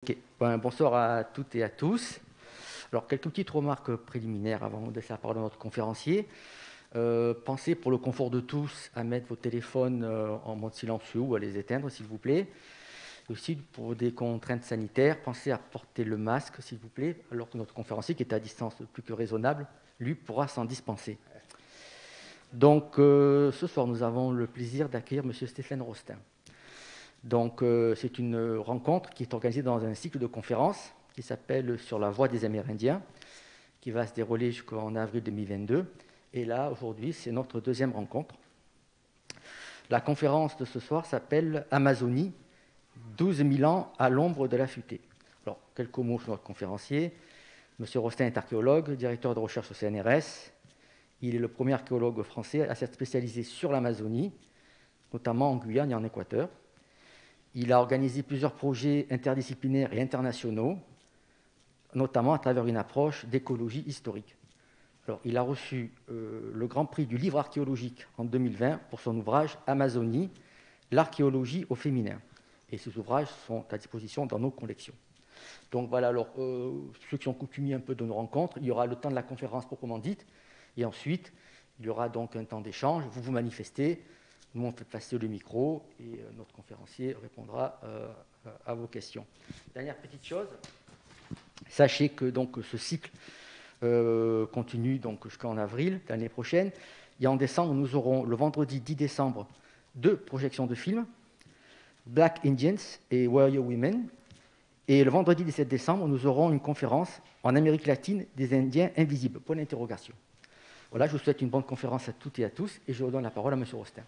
Ok. Bonsoir à toutes et à tous. Alors, quelques petites remarques préliminaires avant de laisser la parole à notre conférencier. Pensez pour le confort de tous à mettre vos téléphones en mode silencieux ou à les éteindre, s'il vous plaît. Et aussi, pour des contraintes sanitaires, pensez à porter le masque, s'il vous plaît, alors que notre conférencier, qui est à distance plus que raisonnable, lui pourra s'en dispenser. Donc, ce soir, nous avons le plaisir d'accueillir M. Stéphane Rostin. Donc, c'est une rencontre qui est organisée dans un cycle de conférences qui s'appelle Sur la voie des Amérindiens, qui va se dérouler jusqu'en avril 2022. Et là, aujourd'hui, c'est notre deuxième rencontre. La conférence de ce soir s'appelle Amazonie, 12 000 ans à l'ombre de la futaie. Alors, quelques mots sur notre conférencier. Monsieur Rostin est archéologue, directeur de recherche au CNRS. Il est le premier archéologue français à s'être spécialisé sur l'Amazonie, notamment en Guyane et en Équateur. Il a organisé plusieurs projets interdisciplinaires et internationaux, notamment à travers une approche d'écologie historique. Alors, il a reçu le Grand Prix du livre archéologique en 2020 pour son ouvrage Amazonie, l'archéologie au féminin. Et ces ouvrages sont à disposition dans nos collections. Donc voilà, alors ceux qui sont coutumiers un peu de nos rencontres, il y aura le temps de la conférence proprement dite, et ensuite il y aura donc un temps d'échange, vous vous manifestez, nous on fait passer le micro, et notre conférencier répondra à vos questions. Dernière petite chose, sachez que donc, ce cycle continue donc, jusqu'en avril l'année prochaine, et en décembre, nous aurons le vendredi 10 décembre deux projections de films, Black Indians et Warrior Women. Et le vendredi 17 décembre, nous aurons une conférence en Amérique latine des Indiens invisibles. Point d'interrogation. Voilà, je vous souhaite une bonne conférence à toutes et à tous et je redonne la parole à M. Rostin.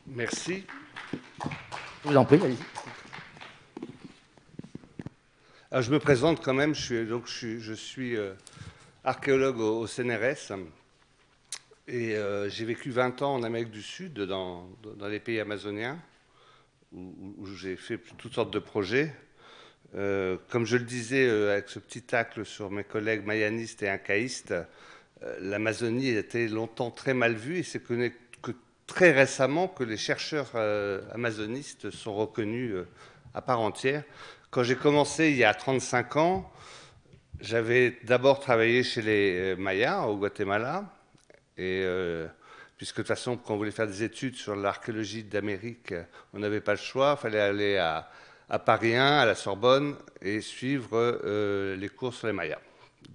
Merci. Je vous en prie, allez-y. Alors, je me présente quand même, je suis archéologue au CNRS et j'ai vécu 20 ans en Amérique du Sud, dans les pays amazoniens, où j'ai fait toutes sortes de projets. Comme je le disais avec ce petit tacle sur mes collègues mayanistes et incaïstes, l'Amazonie a été longtemps très mal vue et c'est que très récemment que les chercheurs amazonistes sont reconnus à part entière. Quand j'ai commencé il y a 35 ans, j'avais d'abord travaillé chez les Mayas au Guatemala. Et puisque de toute façon, quand on voulait faire des études sur l'archéologie d'Amérique, on n'avait pas le choix. Il fallait aller à Paris 1, à la Sorbonne, et suivre les cours sur les Mayas.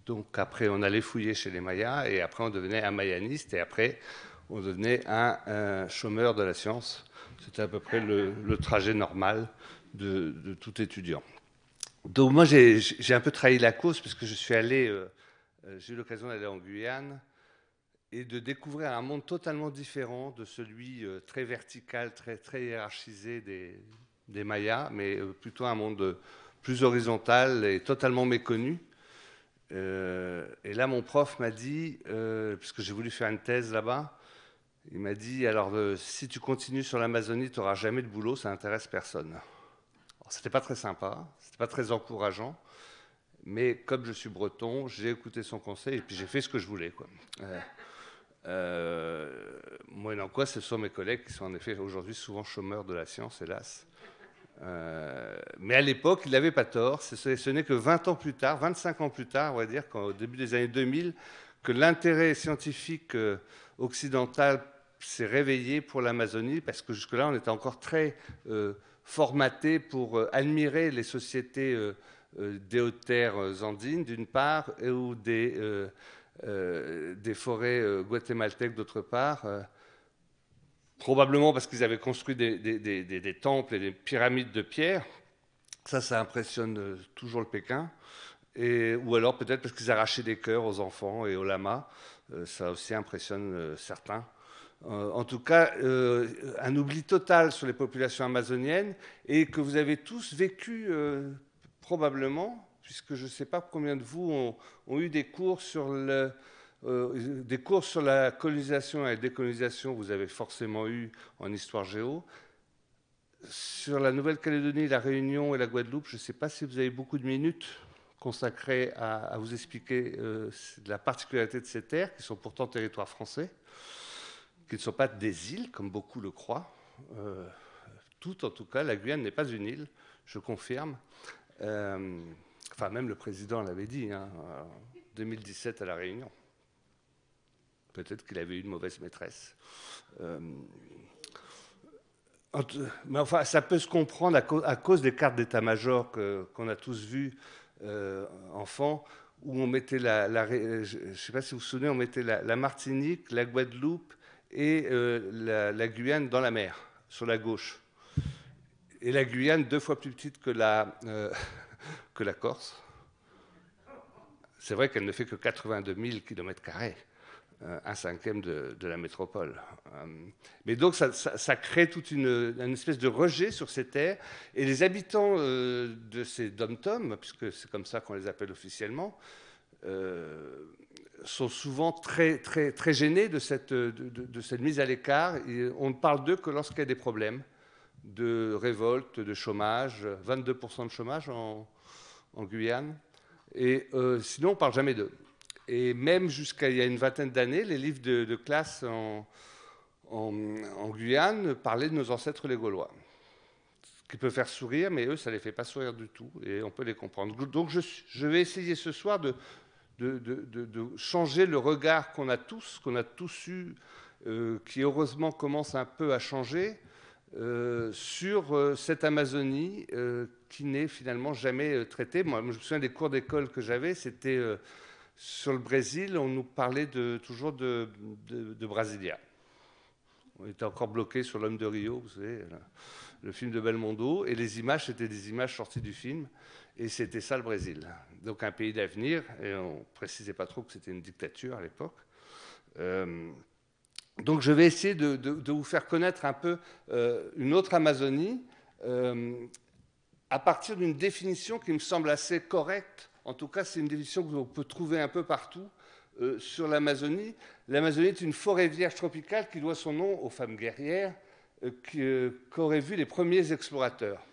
Donc après, on allait fouiller chez les Mayas, et après, on devenait un mayaniste, et après, on devenait un chômeur de la science. C'était à peu près le trajet normal de tout étudiant. Donc moi, j'ai un peu trahi la cause, parce que je suis allé, j'ai eu l'occasion d'aller en Guyane, et de découvrir un monde totalement différent de celui très vertical, très hiérarchisé des Mayas, mais plutôt un monde plus horizontal et totalement méconnu. Et là, mon prof m'a dit, puisque j'ai voulu faire une thèse là-bas, il m'a dit, alors si tu continues sur l'Amazonie, tu n'auras jamais de boulot, ça n'intéresse personne. C'était pas très sympa, c'était pas très encourageant, mais comme je suis breton, j'ai écouté son conseil et puis j'ai fait ce que je voulais, quoi. Moyennant quoi, ce sont mes collègues qui sont en effet aujourd'hui souvent chômeurs de la science, hélas. Mais à l'époque, il n'avait pas tort. Ce n'est que 20 ans plus tard, 25 ans plus tard, on va dire, au début des années 2000, que l'intérêt scientifique occidental s'est réveillé pour l'Amazonie, parce que jusque-là, on était encore très formaté pour admirer les sociétés des hautes terres andines, d'une part, ou des forêts guatémaltèques, d'autre part. Probablement parce qu'ils avaient construit des temples et des pyramides de pierre. Ça impressionne toujours le Pékin. Ou alors peut-être parce qu'ils arrachaient des cœurs aux enfants et aux lamas. Ça aussi impressionne certains. En tout cas, un oubli total sur les populations amazoniennes et que vous avez tous vécu probablement, puisque je ne sais pas combien de vous ont eu des cours sur la colonisation et la décolonisation, vous avez forcément eu en histoire géo. Sur la Nouvelle-Calédonie, la Réunion et la Guadeloupe, je ne sais pas si vous avez beaucoup de minutes consacrées à vous expliquer la particularité de ces terres, qui sont pourtant territoires français, qui ne sont pas des îles, comme beaucoup le croient. Toutes, en tout cas, la Guyane n'est pas une île, je confirme. Enfin, même le président l'avait dit, hein, en 2017 à La Réunion. Peut-être qu'il avait eu une mauvaise maîtresse. Mais enfin, ça peut se comprendre à cause des cartes d'état-major qu'on a tous vues enfants, où on mettait je ne sais pas si vous vous souvenez, on mettait la Martinique, la Guadeloupe et la Guyane dans la mer, sur la gauche. Et la Guyane 2 fois plus petite que que la Corse. C'est vrai qu'elle ne fait que 82 000 km², un cinquième de la métropole. Mais donc ça crée toute une espèce de rejet sur ces terres, et les habitants de ces dom-toms, puisque c'est comme ça qu'on les appelle officiellement, sont souvent très gênés de cette mise à l'écart. On ne parle d'eux que lorsqu'il y a des problèmes de révolte, de chômage, 22% de chômage en Guyane, et sinon on ne parle jamais d'eux. Et même jusqu'à il y a une vingtaine d'années, les livres de classe en Guyane parlaient de nos ancêtres les Gaulois. Ce qui peut faire sourire, mais eux, ça ne les fait pas sourire du tout, et on peut les comprendre. Donc je vais essayer ce soir de changer le regard qu'on a tous eu, qui heureusement commence un peu à changer, sur cette Amazonie qui n'est finalement jamais traitée. Moi, je me souviens des cours d'école que j'avais, c'était sur le Brésil, on nous parlait toujours de Brasilia. On était encore bloqué sur l'homme de Rio, vous savez, le film de Belmondo, et les images, c'était des images sorties du film, et c'était ça le Brésil. Donc un pays d'avenir, et on ne précisait pas trop que c'était une dictature à l'époque. Donc je vais essayer de vous faire connaître un peu une autre Amazonie, à partir d'une définition qui me semble assez correcte. En tout cas, c'est une définition que l'on peut trouver un peu partout sur l'Amazonie. L'Amazonie est une forêt vierge tropicale qui doit son nom aux femmes guerrières qu'auraient vu les premiers explorateurs.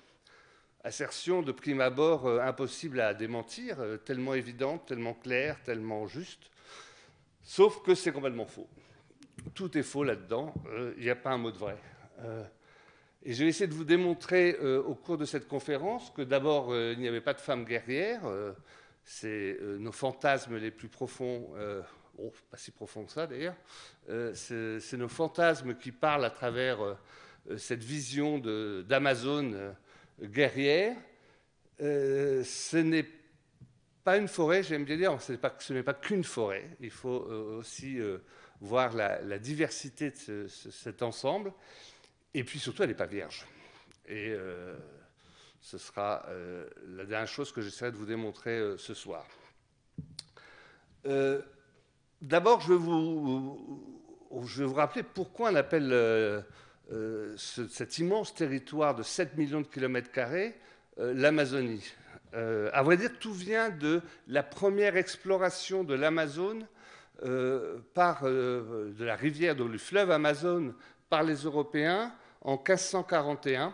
Assertion de prime abord impossible à démentir, tellement évidente, tellement claire, tellement juste, sauf que c'est complètement faux. Tout est faux là-dedans, il n'y a pas un mot de vrai. Et je vais essayer de vous démontrer au cours de cette conférence que d'abord, il n'y avait pas de femmes guerrières. C'est nos fantasmes les plus profonds, pas si profonds que ça d'ailleurs, c'est nos fantasmes qui parlent à travers cette vision d'Amazone guerrière. Ce n'est pas une forêt, j'aime bien dire, ce n'est pas qu'une forêt. Il faut aussi voir la diversité de cet ensemble. Et puis surtout, elle n'est pas vierge. Et ce sera la dernière chose que j'essaierai de vous démontrer ce soir. D'abord, je vais vous rappeler pourquoi on appelle cet immense territoire de 7 millions de kilomètres carrés l'Amazonie. À vrai dire, tout vient de la première exploration de l'Amazone de la rivière, du fleuve Amazone, par les Européens en 1541.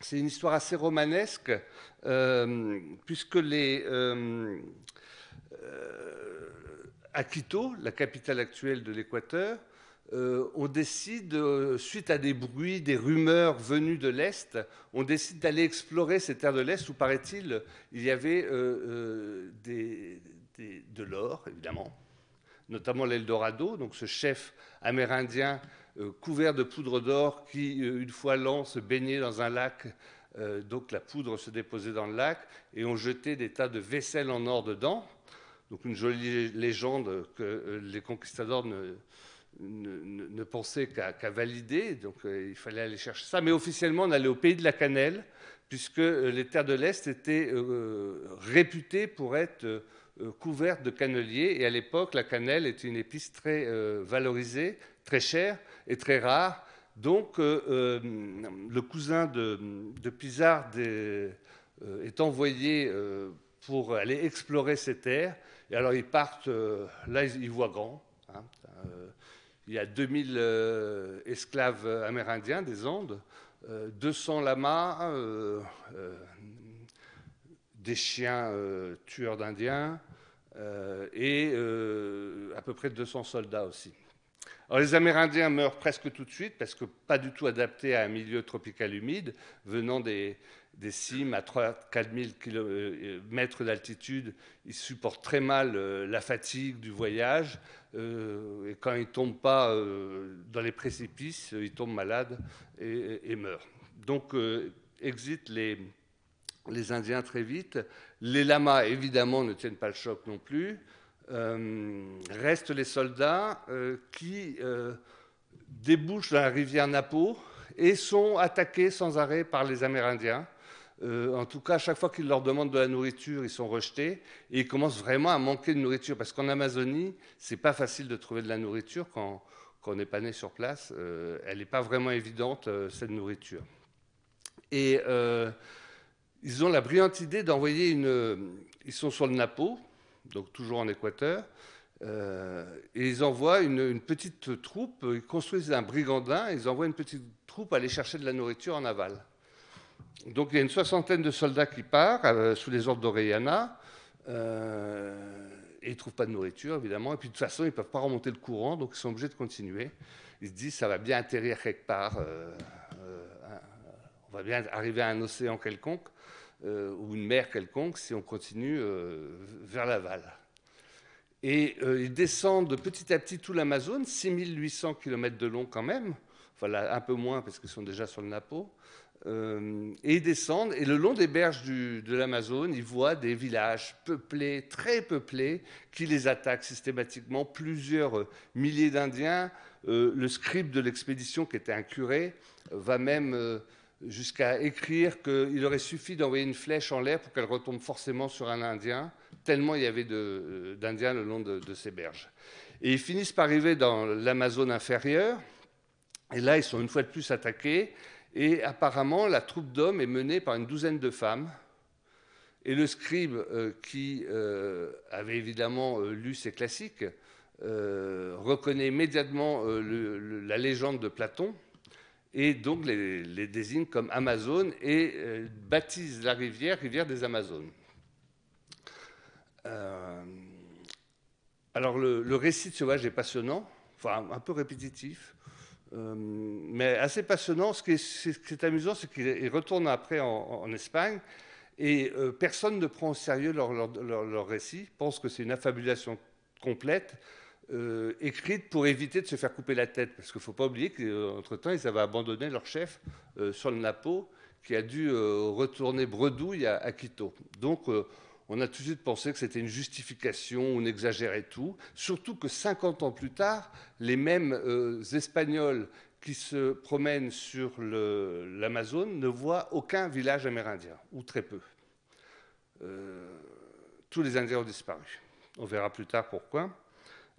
C'est une histoire assez romanesque, puisque à Quito, la capitale actuelle de l'Équateur, on décide, suite à des bruits, des rumeurs venues de l'Est, on décide d'aller explorer ces terres de l'Est où, paraît-il, il y avait de l'or, évidemment, notamment l'Eldorado, donc ce chef amérindien couvert de poudre d'or qui, une fois l'an, se baignait dans un lac. Donc la poudre se déposait dans le lac et on jetait des tas de vaisselle en or dedans. Donc une jolie légende que les conquistadors ne pensaient qu'à valider. Donc il fallait aller chercher ça. Mais officiellement, on allait au pays de la cannelle, puisque les terres de l'Est étaient réputées pour être couvertes de canneliers. Et à l'époque, la cannelle était une épice très valorisée, très chère et très rare. Donc, le cousin de Pizarre est envoyé pour aller explorer ces terres. Et alors, ils partent, là, ils voient grand. Hein, il y a 2000 esclaves amérindiens des Andes, 200 lamas, des chiens tueurs d'Indiens et à peu près 200 soldats aussi. Alors les Amérindiens meurent presque tout de suite parce que pas du tout adaptés à un milieu tropical humide, venant des cimes à 3-4 000 mètres d'altitude, ils supportent très mal la fatigue du voyage. Et quand ils ne tombent pas dans les précipices, ils tombent malades et meurent. Donc exit les Indiens très vite. Les lamas, évidemment, ne tiennent pas le choc non plus. Restent les soldats qui débouchent dans la rivière Napo et sont attaqués sans arrêt par les Amérindiens. En tout cas, à chaque fois qu'ils leur demandent de la nourriture, ils sont rejetés et ils commencent vraiment à manquer de nourriture parce qu'en Amazonie, c'est pas facile de trouver de la nourriture quand on n'est pas né sur place. Elle n'est pas vraiment évidente, cette nourriture. Et ils ont la brillante idée d'envoyer ils sont sur le Napo, donc toujours en Équateur, et ils envoient une petite troupe, ils construisent un brigandin, ils envoient une petite troupe aller chercher de la nourriture en aval. Donc il y a une soixantaine de soldats qui partent sous les ordres d'Orellana, et ils ne trouvent pas de nourriture, évidemment, et puis de toute façon, ils ne peuvent pas remonter le courant, donc ils sont obligés de continuer. Ils se disent, ça va bien atterrir quelque part, on va bien arriver à un océan quelconque, ou une mer quelconque, si on continue vers l'aval. Et ils descendent petit à petit tout l'Amazone, 6800 km de long quand même, voilà, un peu moins parce qu'ils sont déjà sur le Napo. Et ils descendent, et le long des berges de l'Amazone, ils voient des villages peuplés, très peuplés, qui les attaquent systématiquement. Plusieurs milliers d'Indiens. Le scribe de l'expédition, qui était un curé, va même jusqu'à écrire qu'il aurait suffi d'envoyer une flèche en l'air pour qu'elle retombe forcément sur un Indien, tellement il y avait d'Indiens le long de ces berges. Et ils finissent par arriver dans l'Amazone inférieure, et là, ils sont une fois de plus attaqués. Et apparemment, la troupe d'hommes est menée par une douzaine de femmes. Et le scribe, qui avait évidemment lu ces classiques, reconnaît immédiatement la légende de Platon, et donc les désigne comme Amazones, et baptise la rivière des Amazones. Alors le récit de ce voyage est passionnant, enfin un peu répétitif. Mais assez passionnant. Ce qui est amusant, c'est qu'ils retournent après en Espagne et personne ne prend au sérieux leur récit, pense que c'est une affabulation complète, écrite pour éviter de se faire couper la tête. Parce qu'il ne faut pas oublier qu'entre-temps, ils avaient abandonné leur chef sur le Napo, qui a dû retourner bredouille à Quito. Donc, on a tout de suite pensé que c'était une justification, on exagérait tout. Surtout que 50 ans plus tard, les mêmes Espagnols qui se promènent sur l'Amazone ne voient aucun village amérindien, ou très peu. Tous les Indiens ont disparu. On verra plus tard pourquoi.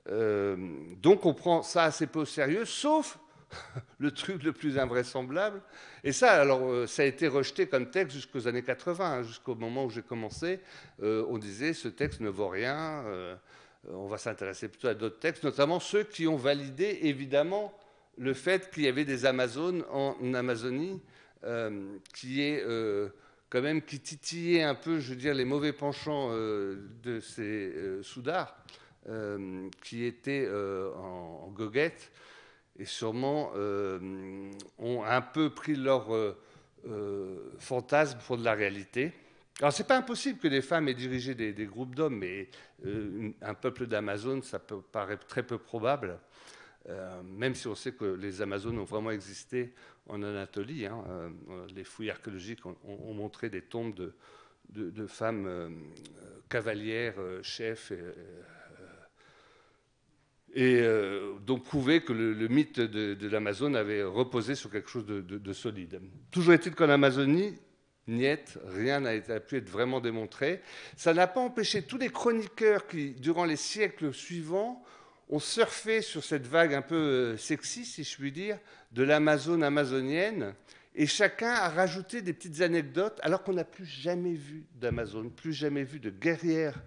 Donc on prend ça assez peu au sérieux, sauf le truc le plus invraisemblable. Et ça, alors, ça a été rejeté comme texte jusqu'aux années 80, hein, jusqu'au moment où j'ai commencé. On disait, ce texte ne vaut rien, on va s'intéresser plutôt à d'autres textes, notamment ceux qui ont validé, évidemment, le fait qu'il y avait des Amazones en Amazonie, qui titillait un peu, je veux dire, les mauvais penchants de ces soudards, qui étaient en goguette, et sûrement ont un peu pris leur fantasme pour de la réalité. Alors, c'est pas impossible que des femmes aient dirigé des groupes d'hommes, mais un peuple d'Amazones, ça paraît très peu probable, même si on sait que les Amazones ont vraiment existé en Anatolie. Hein. Les fouilles archéologiques ont montré des tombes de femmes cavalières, chefs, et donc prouver que le mythe de l'Amazone avait reposé sur quelque chose de solide. Toujours est-il qu'en Amazonie, niet, rien n'a pu être vraiment démontré. Ça n'a pas empêché tous les chroniqueurs qui, durant les siècles suivants, ont surfé sur cette vague un peu sexy, si je puis dire, de l'Amazone amazonienne, et chacun a rajouté des petites anecdotes, alors qu'on n'a plus jamais vu d'Amazone, plus jamais vu de guerrières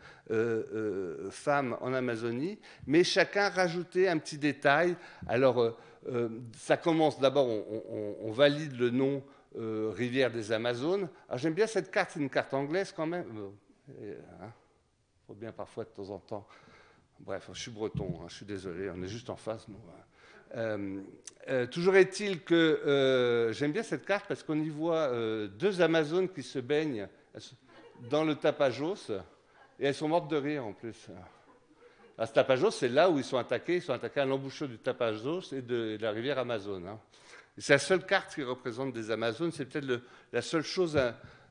femmes en Amazonie, mais chacun a rajouté un petit détail. Alors, ça commence d'abord, on valide le nom rivière des Amazones. Alors, j'aime bien cette carte, c'est une carte anglaise quand même. Faut bien parfois de temps en temps. Bref, je suis breton, hein, je suis désolé, on est juste en face, nous. Toujours est-il que j'aime bien cette carte parce qu'on y voit deux Amazones qui se baignent dans le Tapajos et elles sont mortes de rire en plus. Ce Tapajos, c'est là où ils sont attaqués à l'embouchure du Tapajos et de la rivière Amazone. Hein. C'est la seule carte qui représente des Amazones, c'est peut-être la seule chose,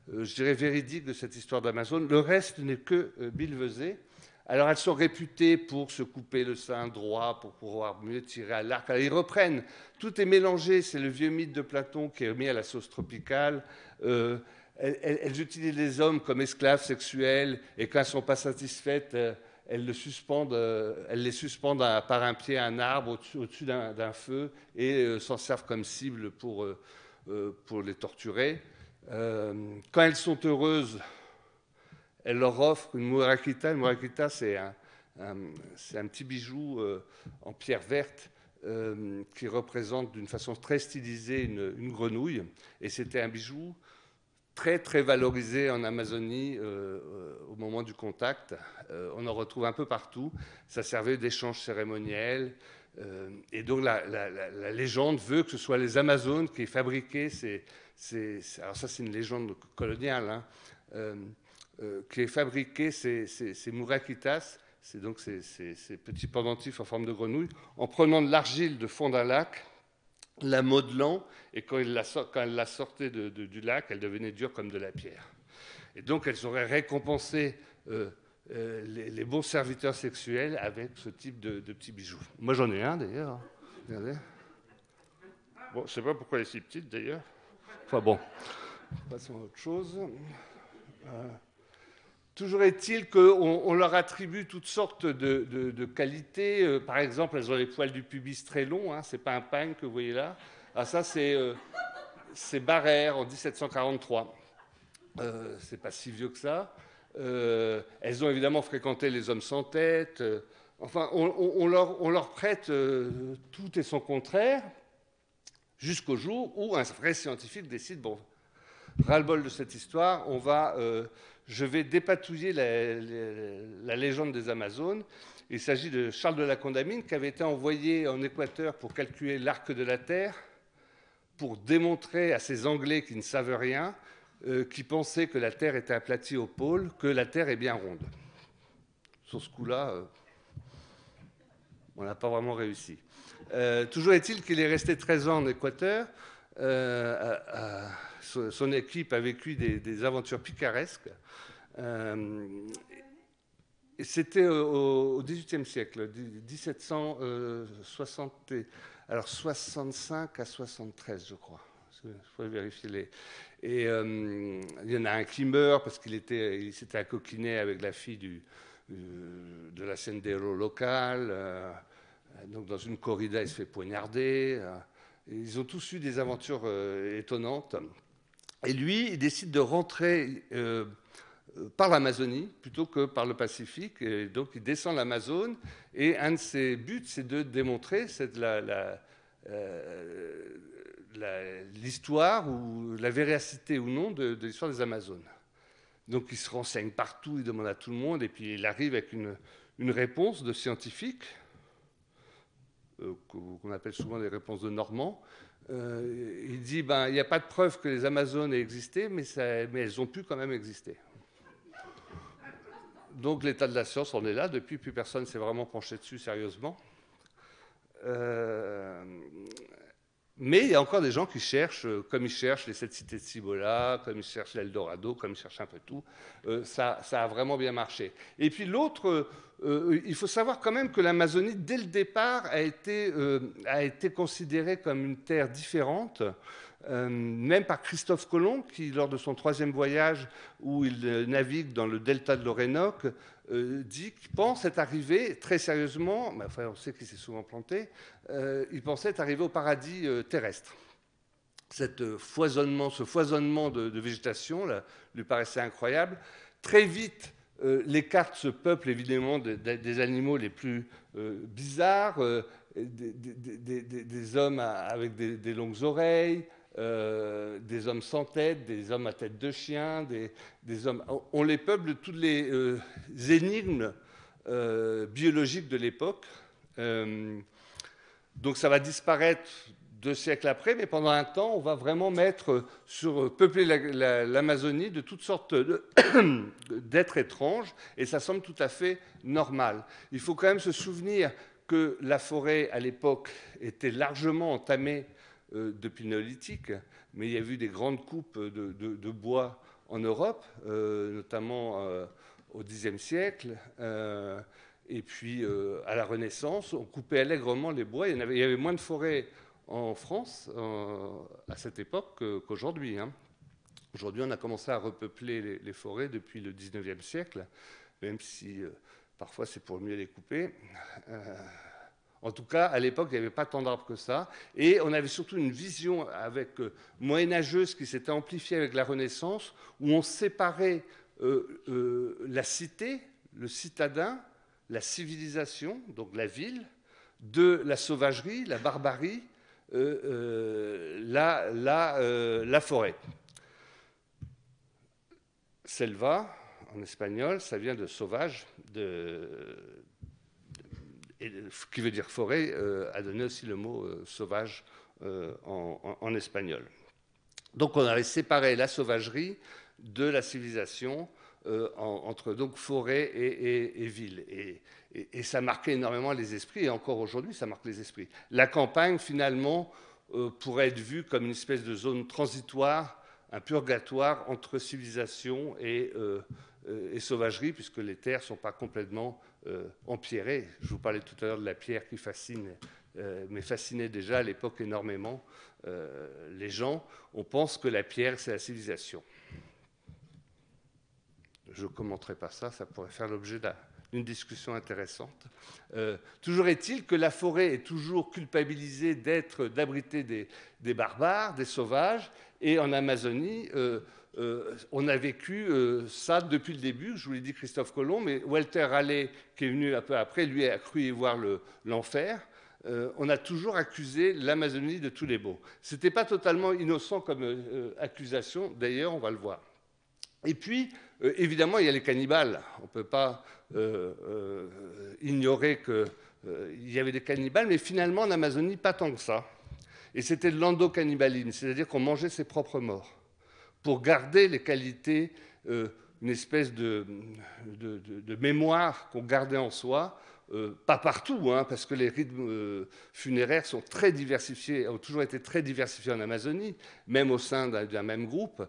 je dirais, véridique de cette histoire d'Amazone. Le reste n'est que billevesé. Alors elles sont réputées pour se couper le sein droit, pour pouvoir mieux tirer à l'arc. Alors ils reprennent, tout est mélangé, c'est le vieux mythe de Platon qui est remis à la sauce tropicale. Elles utilisent les hommes comme esclaves sexuels et quand elles ne sont pas satisfaites, elles les suspendent par un pied à un arbre au-dessus d'un feu et s'en servent comme cible pour les torturer. Quand elles sont heureuses, elle leur offre une murakita. Une murakita, c'est un petit bijou en pierre verte qui représente d'une façon très stylisée une grenouille. Et c'était un bijou très, très valorisé en Amazonie au moment du contact. On en retrouve un peu partout. Ça servait d'échange cérémoniel. Et donc, la légende veut que ce soit les Amazones qui aient fabriqué alors ça, c'est une légende coloniale, hein, qui ait fabriqué ces murakitas, c'est donc ces petits pendentifs en forme de grenouille, en prenant de l'argile de fond d'un lac, la modelant, et quand elle la sortait du lac, elle devenait dure comme de la pierre. Et donc elles auraient récompensé les bons serviteurs sexuels avec ce type de petits bijoux. Moi j'en ai un d'ailleurs. Regardez. Bon, je ne sais pas pourquoi elle est si petite d'ailleurs. Enfin bon, passons à autre chose. Toujours est-il qu'on leur attribue toutes sortes de qualités. Par exemple, elles ont les poils du pubis très longs. Hein, ce n'est pas un pagne que vous voyez là. Ah, ça, c'est Barrère en 1743. C'est pas si vieux que ça. Elles ont évidemment fréquenté les hommes sans tête. Enfin, on leur prête tout et son contraire jusqu'au jour où un vrai scientifique décide, bon, ras-le-bol de cette histoire, je vais dépatouiller la légende des Amazones. Il s'agit de Charles de la Condamine qui avait été envoyé en Équateur pour calculer l'arc de la Terre, pour démontrer à ces Anglais qui ne savent rien, qui pensaient que la Terre était aplatie au pôle, que la Terre est bien ronde. Sur ce coup-là, on n'a pas vraiment réussi. Toujours est-il qu'il est resté 13 ans en Équateur. Son équipe a vécu des aventures picaresques. C'était au XVIIIe siècle, 65 à 73, je crois. Je pourrais vérifier Et il y en a un qui meurt parce qu'il s'était accoquiné avec la fille de la sendero locale. Donc dans une corrida, il se fait poignarder. Ils ont tous eu des aventures étonnantes. Et lui, il décide de rentrer par l'Amazonie plutôt que par le Pacifique. Et donc, il descend l'Amazone. Et un de ses buts, c'est de démontrer l'histoire ou la véracité ou non de l'histoire des Amazones. Donc, il se renseigne partout, il demande à tout le monde. Et puis, il arrive avec une réponse de scientifique, qu'on appelle souvent les réponses de Normand. Il dit il n'y a pas de preuve que les Amazones aient existé, mais elles ont pu quand même exister. Donc l'état de la science en est là. Depuis, plus personne ne s'est vraiment penché dessus sérieusement. Mais il y a encore des gens qui cherchent, comme ils cherchent les 7 cités de Cibola, comme ils cherchent l'Eldorado, comme ils cherchent un peu tout. Ça a vraiment bien marché. Et puis l'autre, il faut savoir quand même que l'Amazonie, dès le départ, a été considérée comme une terre différente, même par Christophe Colomb, qui, lors de son 3e voyage, où il navigue dans le delta de l'Orénoque, dit qu'il pense être arrivé, très sérieusement, mais enfin, on sait qu'il s'est souvent planté, il pensait être arrivé au paradis terrestre. Ce foisonnement de végétation là, lui paraissait incroyable. Très vite, les cartes se peuplent évidemment des animaux les plus bizarres, des hommes avec des longues oreilles, des hommes sans tête, des hommes à tête de chien, des hommes. On les peuple de toutes les énigmes biologiques de l'époque. Donc ça va disparaître 2 siècles après, mais pendant un temps, on va vraiment peupler l'Amazonie de toutes sortes d'êtres étranges, et ça semble tout à fait normal. Il faut quand même se souvenir que la forêt, à l'époque, était largement entamée depuis le néolithique, mais il y a eu des grandes coupes de bois en Europe, notamment au Xe siècle, et puis à la Renaissance, on coupait allègrement les bois. Il y avait moins de forêts en France à cette époque qu'aujourd'hui. Aujourd'hui, on a commencé à repeupler les forêts depuis le XIXe siècle, même si parfois c'est pour mieux les couper. En tout cas, à l'époque, il n'y avait pas tant d'arbres que ça. Et on avait surtout une vision moyenâgeuse qui s'était amplifiée avec la Renaissance, où on séparait la cité, le citadin, la civilisation, donc la ville, de la sauvagerie, la barbarie, la forêt. Selva, en espagnol, ça vient de sauvage, qui veut dire forêt, a donné aussi le mot sauvage en espagnol. Donc on avait séparé la sauvagerie de la civilisation entre donc forêt et ville. Et ça marquait énormément les esprits, et encore aujourd'hui, ça marque les esprits. La campagne, finalement, pourrait être vue comme une espèce de zone transitoire, un purgatoire entre civilisation et sauvagerie, puisque les terres ne sont pas complètement empierrées. Je vous parlais tout à l'heure de la pierre qui fascine, mais fascinait déjà à l'époque énormément les gens. On pense que la pierre, c'est la civilisation. Je ne commenterai pas ça, ça pourrait faire l'objet d'une discussion intéressante. Toujours est-il que la forêt est toujours culpabilisée d'abriter des barbares, des sauvages, et en Amazonie, on a vécu ça depuis le début. Je vous l'ai dit, Christophe Colomb, mais Walter Raleigh, qui est venu un peu après, lui a cru y voir l'enfer. On a toujours accusé l'Amazonie de tous les maux. Ce n'était pas totalement innocent comme accusation, d'ailleurs, on va le voir. Et puis, évidemment, il y a les cannibales. On ne peut pas ignorer qu'il y avait des cannibales, mais finalement, en Amazonie, pas tant que ça. Et c'était de l'endocannibalisme, c'est-à-dire qu'on mangeait ses propres morts pour garder les qualités, une espèce de mémoire qu'on gardait en soi. Pas partout, parce que les rythmes funéraires sont très diversifiés, ont toujours été très diversifiés en Amazonie, même au sein d'un même groupe.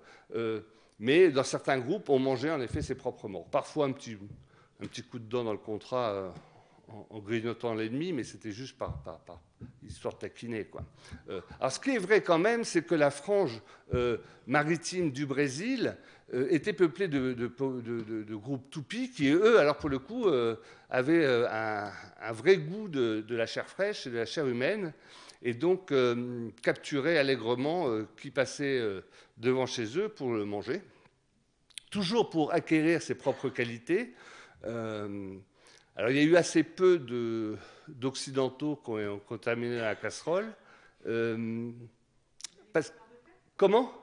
Mais dans certains groupes, on mangeait en effet ses propres morts. Parfois un petit coup de dent dans le contrat en grignotant l'ennemi, mais c'était juste par histoire de taquiner, quoi. Alors ce qui est vrai quand même, c'est que la frange maritime du Brésil était peuplée de groupes Tupis qui, eux, alors pour le coup, avaient un vrai goût de la chair fraîche et de la chair humaine, et donc capturaient allègrement qui passait devant chez eux pour le manger, toujours pour acquérir ses propres qualités. Alors il y a eu assez peu d'Occidentaux qui ont contaminé la casserole. Comment ?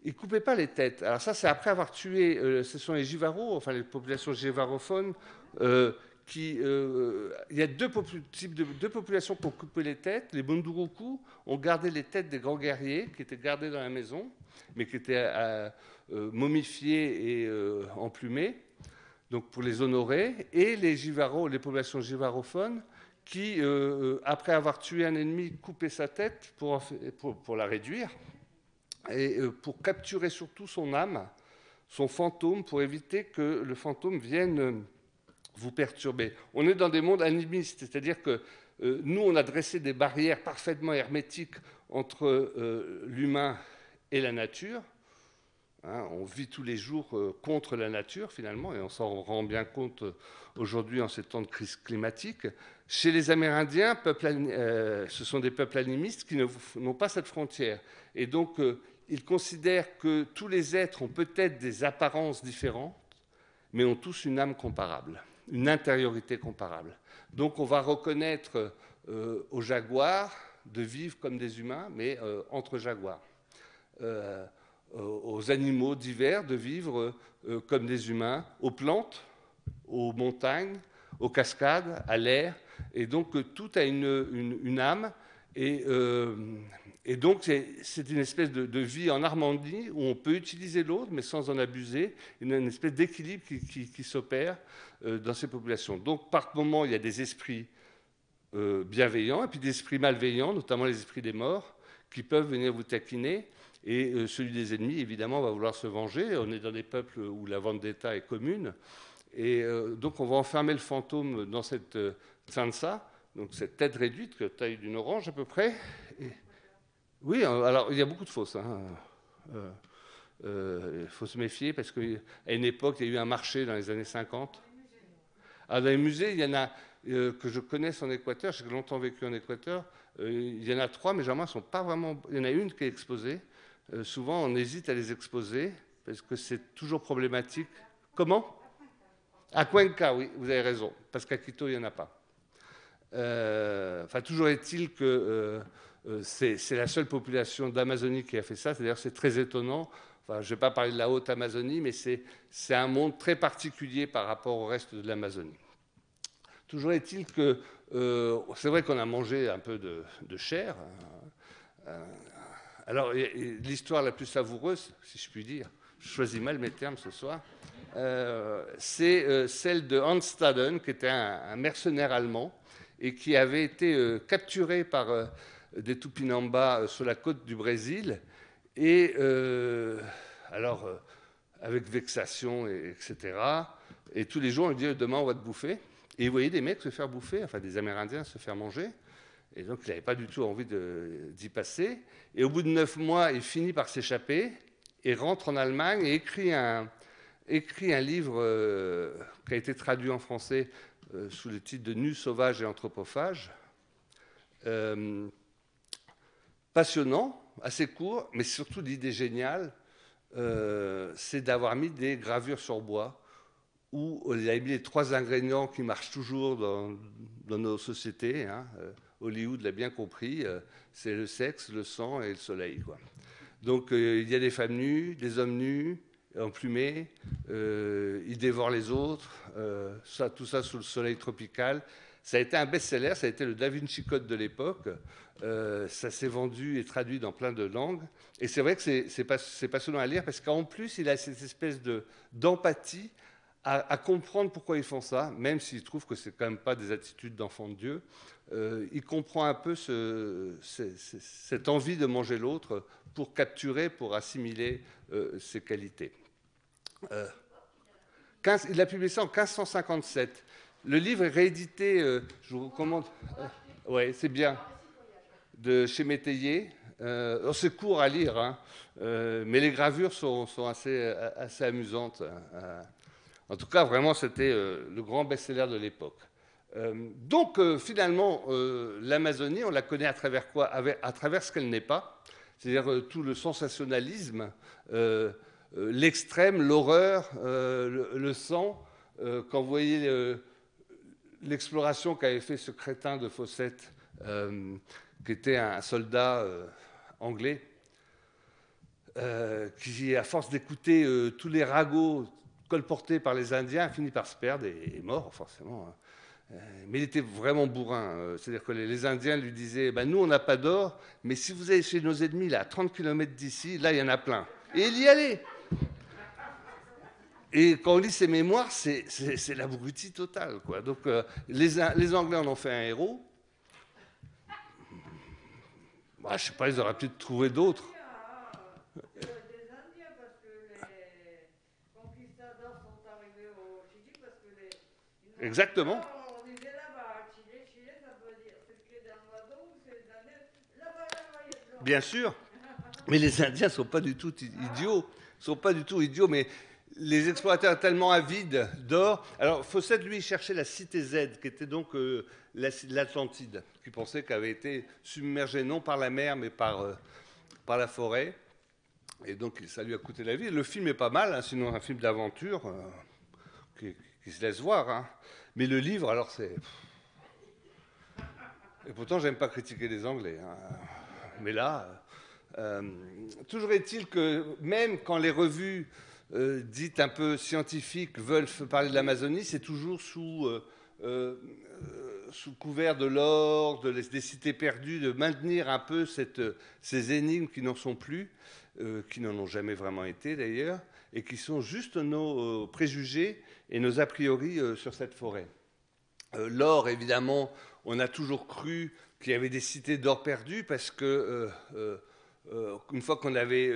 Ils ne coupaient pas les têtes. Alors ça, c'est après avoir tué, ce sont les Jivaros, enfin les populations jivarophones, il y a deux populations qui ont coupé les têtes. Les Munduruku ont gardé les têtes des grands guerriers qui étaient gardés dans la maison, mais qui étaient momifiés et emplumés, donc pour les honorer. Et les Jivaros, les populations jivarophones, qui, après avoir tué un ennemi, coupaient sa tête pour la réduire, et pour capturer surtout son âme, son fantôme, pour éviter que le fantôme vienne vous perturber. On est dans des mondes animistes, c'est-à-dire que nous, on a dressé des barrières parfaitement hermétiques entre l'humain et la nature. On vit tous les jours contre la nature, finalement, et on s'en rend bien compte aujourd'hui en ces temps de crise climatique. Chez les Amérindiens, ce sont des peuples animistes qui n'ont pas cette frontière. Et donc, ils considèrent que tous les êtres ont peut-être des apparences différentes, mais ont tous une âme comparable, une intériorité comparable. Donc on va reconnaître aux jaguars de vivre comme des humains, mais entre jaguars. Aux animaux divers de vivre comme des humains, aux plantes, aux montagnes, aux cascades, à l'air, et donc tout a une âme, et donc c'est une espèce de vie en harmonie où on peut utiliser l'autre, mais sans en abuser, une espèce d'équilibre qui s'opère dans ces populations. Donc par moment, il y a des esprits bienveillants, et puis des esprits malveillants, notamment les esprits des morts, qui peuvent venir vous taquiner. Et celui des ennemis, évidemment, va vouloir se venger. On est dans des peuples où la vendetta est commune. Et donc, on va enfermer le fantôme dans cette tsansa, donc cette tête réduite, la taille d'une orange à peu près. Et... Oui, alors il y a beaucoup de fausses. Il faut se méfier parce qu'à une époque, il y a eu un marché dans les années 50. Ah, dans les musées, il y en a que je connaisse en Équateur. J'ai longtemps vécu en Équateur. Il y en a 3, mais généralement, elles sont pas vraiment. Il y en a une qui est exposée. Souvent, on hésite à les exposer parce que c'est toujours problématique. Comment? À Cuenca, oui, vous avez raison, parce qu'à Quito, il n'y en a pas. Enfin, toujours est-il que c'est la seule population d'Amazonie qui a fait ça. C'est-à-dire, c'est très étonnant. Enfin, je ne vais pas parler de la haute Amazonie, mais c'est un monde très particulier par rapport au reste de l'Amazonie. Toujours est-il que c'est vrai qu'on a mangé un peu de chair. Alors, l'histoire la plus savoureuse, si je puis dire, je choisis mal mes termes ce soir, c'est celle de Hans Staden, qui était un mercenaire allemand et qui avait été capturé par des Tupinambas sur la côte du Brésil. Et alors, avec vexation, etc. Et tous les jours, on lui dit demain, on va te bouffer. Et vous voyez des mecs se faire bouffer, enfin des Amérindiens se faire manger. Et donc, il n'avait pas du tout envie d'y passer. Et au bout de 9 mois, il finit par s'échapper et rentre en Allemagne et écrit un livre qui a été traduit en français sous le titre de Nus, sauvages et anthropophages. Passionnant, assez court, mais surtout l'idée géniale, c'est d'avoir mis des gravures sur bois où il a mis les 3 ingrédients qui marchent toujours dans nos sociétés. Hollywood l'a bien compris, c'est le sexe, le sang et le soleil, quoi. Donc il y a des femmes nues, des hommes nus, emplumés, ils dévorent les autres, tout ça sous le soleil tropical. Ça a été un best-seller, ça a été le Da Vinci Code de l'époque. Ça s'est vendu et traduit dans plein de langues. Et c'est vrai que c'est passionnant à lire parce qu'en plus, il a cette espèce d'empathie à comprendre pourquoi ils font ça, même s'il trouve que c'est quand même pas des attitudes d'enfant de Dieu. Il comprend un peu cette envie de manger l'autre pour capturer, pour assimiler ses qualités. Il a publié ça en 1557. Le livre est réédité, je vous recommande. Oui, c'est bien. De chez Métayer. C'est court à lire, hein, mais les gravures sont assez amusantes. En tout cas, vraiment, c'était le grand best-seller de l'époque. Donc, finalement, l'Amazonie, on la connaît à travers quoi? À travers ce qu'elle n'est pas, c'est-à-dire tout le sensationnalisme, l'extrême, l'horreur, le sang. Quand vous voyez l'exploration qu'avait fait ce crétin de Fawcett, qui était un soldat anglais, qui, à force d'écouter tous les ragots colportés par les Indiens, a fini par se perdre et est mort, forcément. Mais il était vraiment bourrin. C'est-à-dire que les Indiens lui disaient nous, on n'a pas d'or, mais si vous allez chez nos ennemis, là, à 30 km d'ici, là, il y en a plein. Et il y allait. Et quand on lit ses mémoires, c'est l'abruti total, quoi. Donc, les Anglais en ont fait un héros. Je ne sais pas, ils auraient peut-être trouvé d'autres. Des Indiens, parce que les conquistadors sont arrivés au Chili, parce que Exactement. On disait là-bas, Chili, ça veut dire c'est le quai d'Armado, c'est les Indiens, là-bas, il y a de l'or. Bien sûr. Mais les Indiens ne sont pas du tout idiots. Ils sont pas du tout idiots, mais les explorateurs tellement avides d'or. Alors, Fawcett, lui, cherchait la cité Z, qui était donc l'Atlantide, qui pensait qu'elle avait été submergée non par la mer, mais par la forêt. Et donc, ça lui a coûté la vie. Le film est pas mal, hein, sinon un film d'aventure qui se laisse voir. Hein. Mais le livre, alors, c'est... Et pourtant, j'aime pas critiquer les Anglais. Hein. Mais là, toujours est-il que même quand les revues dites un peu scientifiques veulent parler de l'Amazonie, c'est toujours sous sous couvert de l'or, des cités perdues, de maintenir un peu ces énigmes qui n'en sont plus, qui n'en ont jamais vraiment été d'ailleurs, et qui sont juste nos préjugés et nos a priori sur cette forêt. L'or, évidemment, on a toujours cru qu'il y avait des cités d'or perdues parce que une fois qu'on avait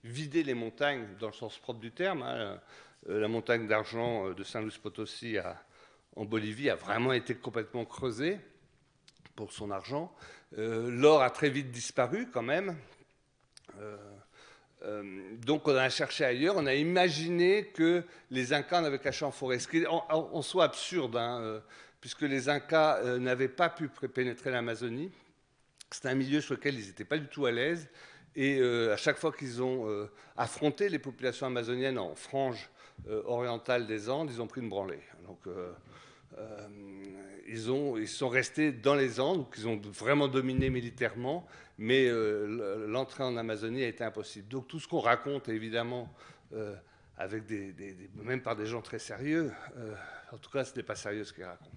vidé les montagnes dans le sens propre du terme, hein, la montagne d'argent de San Luis Potosí en Bolivie a vraiment été complètement creusée pour son argent. L'or a très vite disparu quand même. Donc on a cherché ailleurs, on a imaginé que les Incas n'avaient caché en forêt, ce qui est en soi absurde, hein, puisque les Incas n'avaient pas pu pénétrer l'Amazonie. C'était un milieu sur lequel ils n'étaient pas du tout à l'aise, et à chaque fois qu'ils ont affronté les populations amazoniennes en frange orientale des Andes, ils ont pris une branlée. Donc ils sont restés dans les Andes, donc ils ont vraiment dominé militairement, mais l'entrée en Amazonie a été impossible. Donc tout ce qu'on raconte, évidemment, avec même par des gens très sérieux, en tout cas, ce n'est pas sérieux ce qu'ils racontent.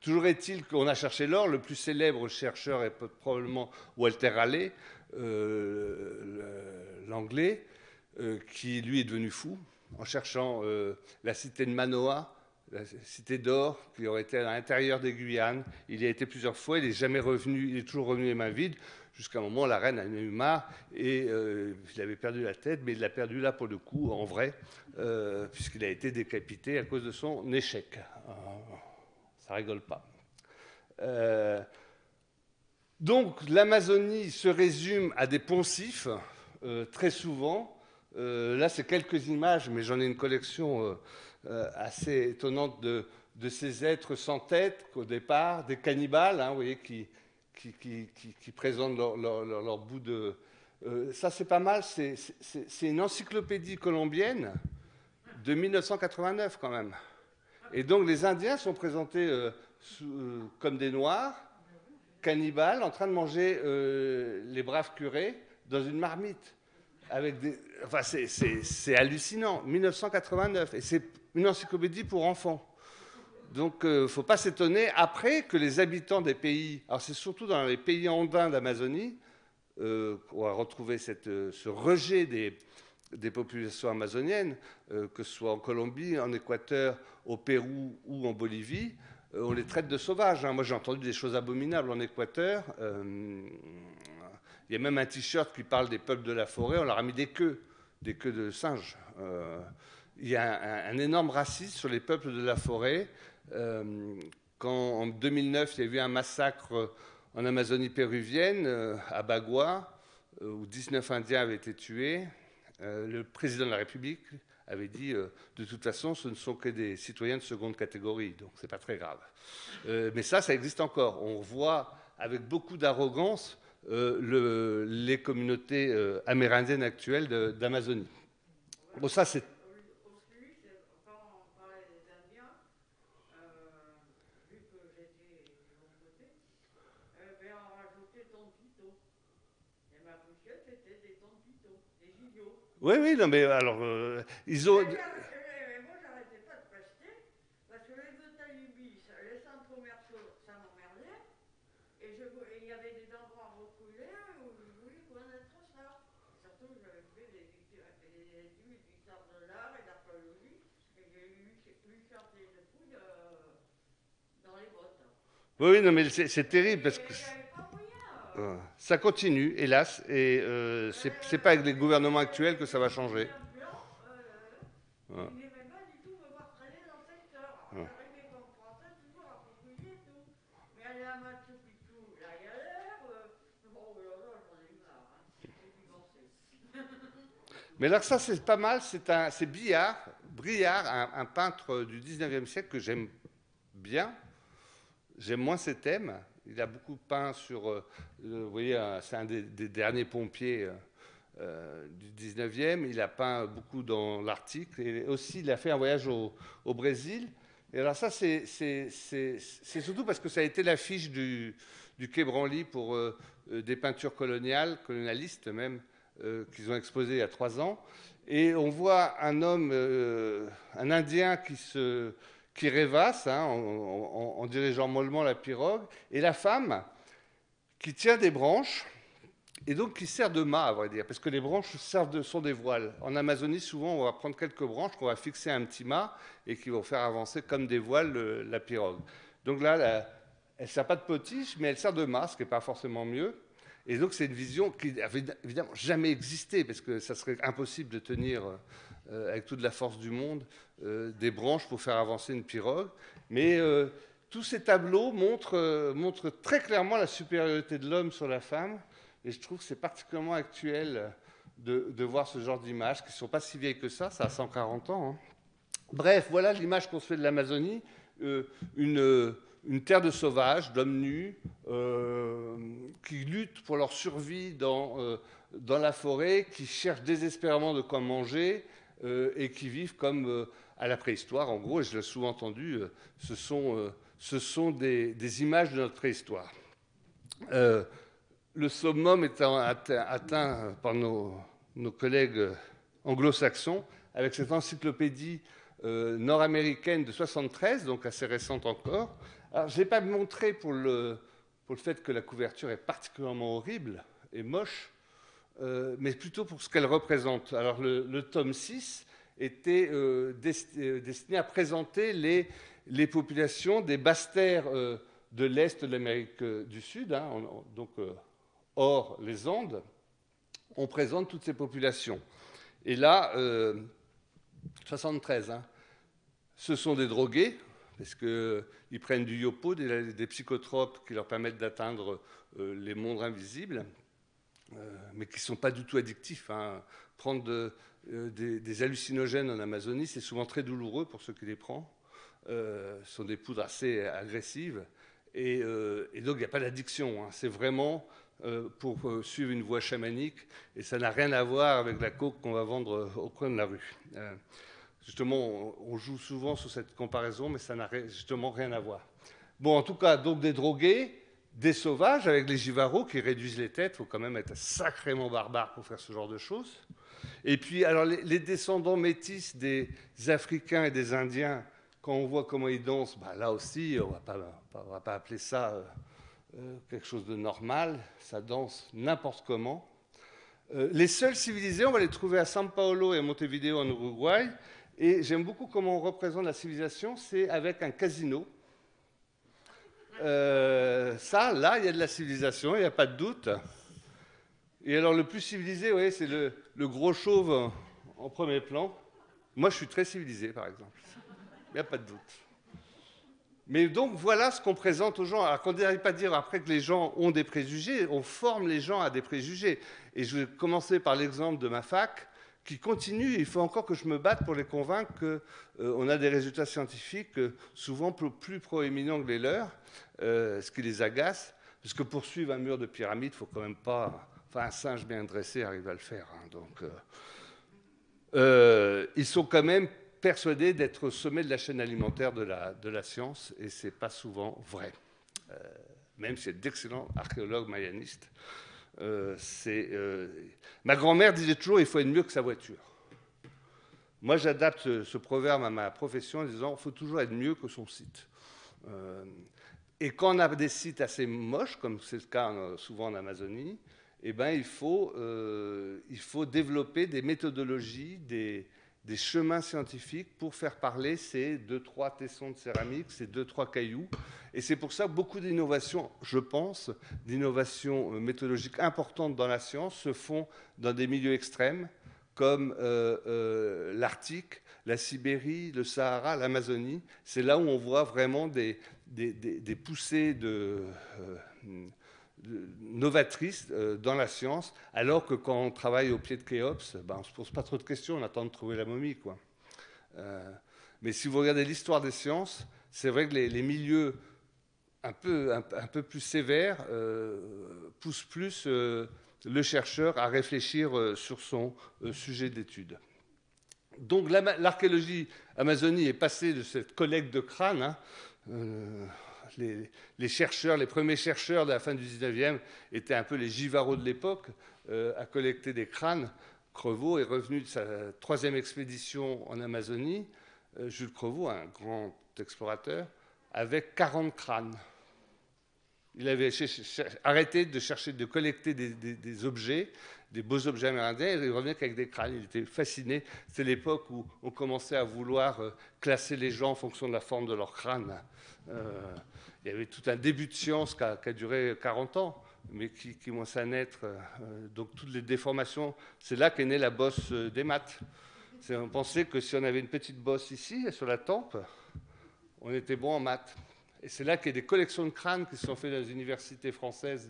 Toujours est-il qu'on a cherché l'or. Le plus célèbre chercheur est probablement Walter Raleigh, l'anglais, qui lui est devenu fou en cherchant la cité de Manoa, la cité d'or qui aurait été à l'intérieur des Guyanes. Il y a été plusieurs fois, il n'est jamais revenu, il est toujours revenu les mains vides, jusqu'à un moment la reine en a eu marre et il avait perdu la tête, mais il l'a perdu là pour le coup, en vrai, puisqu'il a été décapité à cause de son échec. Ça rigole pas. Donc l'Amazonie se résume à des poncifs, très souvent. Là, c'est quelques images, mais j'en ai une collection assez étonnante de ces êtres sans tête qu'au départ, des cannibales, hein, vous voyez, qui présentent leur bout de... ça, c'est pas mal, c'est une encyclopédie colombienne de 1989 quand même. Et donc les Indiens sont présentés comme des Noirs, cannibales, en train de manger les braves curés dans une marmite. Avec des... Enfin, c'est hallucinant. 1989. Et c'est une encyclopédie pour enfants. Donc, il ne faut pas s'étonner après que les habitants des pays... Alors, c'est surtout dans les pays andins d'Amazonie qu'on va retrouver ce rejet des populations amazoniennes, que ce soit en Colombie, en Équateur, au Pérou ou en Bolivie. On les traite de sauvages. Hein. Moi, j'ai entendu des choses abominables en Équateur. Il y a même un t-shirt qui parle des peuples de la forêt. On leur a mis des queues de singes. Il y a un énorme racisme sur les peuples de la forêt. Quand en 2009, il y a eu un massacre en Amazonie péruvienne, à Bagua, où 19 Indiens avaient été tués, le président de la République avait dit de toute façon, ce ne sont que des citoyens de seconde catégorie, donc c'est pas très grave. Mais ça existe encore. On voit avec beaucoup d'arrogance les communautés amérindiennes actuelles d'Amazonie. Bon, ça c'est... Quand on parlait des Indiens, vu que j'étais de mon côté, on rajoutait tontito. Et ma bouchette, c'était des tontitos, des gigiots. Oui, non, mais alors, ils ont... Mais moi, j'arrêtais pas de pester, parce que les deux talibis, les centres commerciaux, ça m'emmerdait. Et il y avait des endroits reculés où je voulais connaître ça. Surtout, j'avais fait des études d'histoire de l'art et d'archéologie, et j'ai lu chanter de fouille dans les bottes. Oui, non, mais c'est terrible parce que J'avais pas moyen. ça continue, hélas, et c'est pas avec les gouvernements actuels que ça va changer. Il n'aimait pas du tout me voir traîner dans le secteur. J'arrivais comme français toujours à fouiller et tout. Mais aller à Machu Picchu, la galère, bon, là, j'en ai eu marre. Hein. J'ai divorcé. Mais alors ça, c'est pas mal, c'est Briard, un peintre du 19e siècle que j'aime bien. J'aime moins ses thèmes. Il a beaucoup peint sur... vous voyez, c'est un des derniers pompiers du 19e. Il a peint beaucoup dans l'Arctique. Et aussi, il a fait un voyage au Brésil. Et alors ça, c'est surtout parce que ça a été l'affiche du Quai Branly pour des peintures colonialistes même, qu'ils ont exposées il y a 3 ans. Et on voit un homme, un Indien qui qui rêvasse hein, en dirigeant mollement la pirogue, et la femme qui tient des branches, et donc qui sert de mât, à vrai dire, parce que les branches sont des voiles. En Amazonie, souvent, on va prendre quelques branches qu'on va fixer à un petit mât et qui vont faire avancer comme des voiles la pirogue. Donc là, elle ne sert pas de potiche, mais elle sert de mât, ce qui n'est pas forcément mieux. Et donc c'est une vision qui n'avait évidemment jamais existé, parce que ça serait impossible de tenir avec toute la force du monde des branches pour faire avancer une pirogue. Mais tous ces tableaux montrent très clairement la supériorité de l'homme sur la femme. Et je trouve que c'est particulièrement actuel de voir ce genre d'images, qui ne sont pas si vieilles que ça a 140 ans. Hein. Bref, voilà l'image qu'on se fait de l'Amazonie, une terre de sauvages, d'hommes nus, qui luttent pour leur survie dans la forêt, qui cherchent désespérément de quoi manger, et qui vivent comme à la préhistoire. En gros, et je l'ai souvent entendu, ce sont des images de notre préhistoire. Le summum étant atteint par nos collègues anglo-saxons, avec cette encyclopédie nord-américaine de 73, donc assez récente encore. Alors, je ne l'ai pas montré pour le fait que la couverture est particulièrement horrible et moche, mais plutôt pour ce qu'elle représente. Alors, le tome 6 était destiné à présenter les populations des basses-terres de l'Est de l'Amérique du Sud, hein, donc hors les Andes. On présente toutes ces populations. Et là, 73, hein, ce sont des drogués, parce qu'ils prennent du yopo, des psychotropes qui leur permettent d'atteindre les mondes invisibles, mais qui ne sont pas du tout addictifs. Hein. Prendre des hallucinogènes en Amazonie, c'est souvent très douloureux pour ceux qui les prennent. Ce sont des poudres assez agressives. Et donc, il n'y a pas d'addiction. Hein. C'est vraiment pour suivre une voie chamanique. Et ça n'a rien à voir avec la coke qu'on va vendre au coin de la rue. Justement, on joue souvent sur cette comparaison, mais ça n'a justement rien à voir. Bon, en tout cas, donc des drogués, des sauvages, avec les jivaros qui réduisent les têtes. Il faut quand même être sacrément barbare pour faire ce genre de choses. Et puis, alors, les descendants métis des Africains et des Indiens, quand on voit comment ils dansent, bah, là aussi, on ne va pas appeler ça quelque chose de normal. Ça danse n'importe comment. Les seuls civilisés, on va les trouver à São Paulo et à Montevideo en Uruguay. Et j'aime beaucoup comment on représente la civilisation, c'est avec un casino. Ça, là, il y a de la civilisation, il n'y a pas de doute. Et alors, le plus civilisé, oui, c'est le gros chauve en premier plan. Moi, je suis très civilisé, par exemple. Il n'y a pas de doute. Mais donc, voilà ce qu'on présente aux gens. Alors qu'on n'arrive pas à dire après que les gens ont des préjugés, on forme les gens à des préjugés. Et je vais commencer par l'exemple de ma fac, qui continue. Il faut encore que je me batte pour les convaincre qu'on a des résultats scientifiques souvent plus proéminents que les leurs, ce qui les agace. Parce que pour suivre un mur de pyramide, il ne faut quand même pas... Enfin, un singe bien dressé arrive à le faire. Hein, donc, ils sont quand même persuadés d'être au sommet de la chaîne alimentaire de la science, et ce n'est pas souvent vrai. Même si c'est d'excellents archéologues mayanistes. Ma grand-mère disait toujours « il faut être mieux que sa voiture ». Moi, j'adapte ce proverbe à ma profession en disant « il faut toujours être mieux que son site ». Et quand on a des sites assez moches, comme c'est le cas souvent en Amazonie, eh ben, il faut développer des méthodologies, des chemins scientifiques pour faire parler ces 2-3 tessons de céramique, ces 2-3 cailloux. Et c'est pour ça que beaucoup d'innovations, je pense, d'innovations méthodologiques importantes dans la science se font dans des milieux extrêmes, comme l'Arctique, la Sibérie, le Sahara, l'Amazonie. C'est là où on voit vraiment des poussées novatrices dans la science, alors que quand on travaille au pied de Khéops, ben, on ne se pose pas trop de questions, on attend de trouver la momie, quoi. Mais si vous regardez l'histoire des sciences, c'est vrai que les milieux un peu plus sévères poussent plus le chercheur à réfléchir sur son sujet d'étude. Donc l'archéologie Amazonie est passée de cette collecte de crânes, hein, les chercheurs, les premiers chercheurs de la fin du 19e étaient un peu les jivaros de l'époque, à collecter des crânes. Crevaux est revenu de sa 3e expédition en Amazonie. Jules Crevaux, un grand explorateur, avec 40 crânes. Il avait arrêté de chercher, de collecter des objets, des beaux objets amérindiens, et il revenait qu'avec des crânes. Il était fasciné. C'est l'époque où on commençait à vouloir classer les gens en fonction de la forme de leur crâne. Il y avait tout un début de science qui a duré 40 ans, mais qui commençait à naître. Donc toutes les déformations, c'est là qu'est née la bosse des maths. On pensait que si on avait une petite bosse ici, sur la tempe, on était bon en maths. Et c'est là qu'il y a des collections de crânes qui se sont faites dans les universités françaises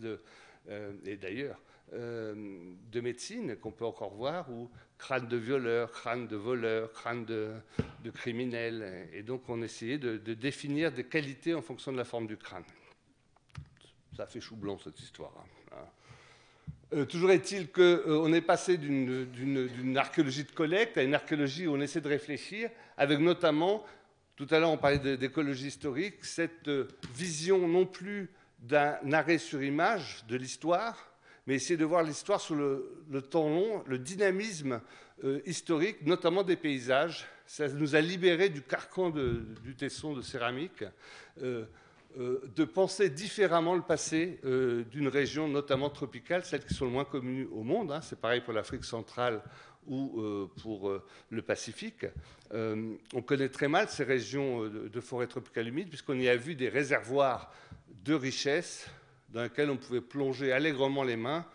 et d'ailleurs de médecine, qu'on peut encore voir, où crâne de violeurs, crâne de voleurs, crâne de criminels. Et donc on essayait de définir des qualités en fonction de la forme du crâne. Ça fait chou blanc cette histoire. Toujours est-il qu'on est passé d'une archéologie de collecte à une archéologie où on essaie de réfléchir, avec notamment... Tout à l'heure, on parlait d'écologie historique, cette vision non plus d'un arrêt sur image de l'histoire, mais essayer de voir l'histoire sur le temps long, le dynamisme historique, notamment des paysages. Ça nous a libérés du carcan du tesson de céramique, de penser différemment le passé d'une région notamment tropicale, celles qui sont le moins connues au monde. C'est pareil pour l'Afrique centrale ou pour le Pacifique. On connaît très mal ces régions de forêt tropicale humide, puisqu'on y a vu des réservoirs de richesse dans lesquels on pouvait plonger allègrement les mains,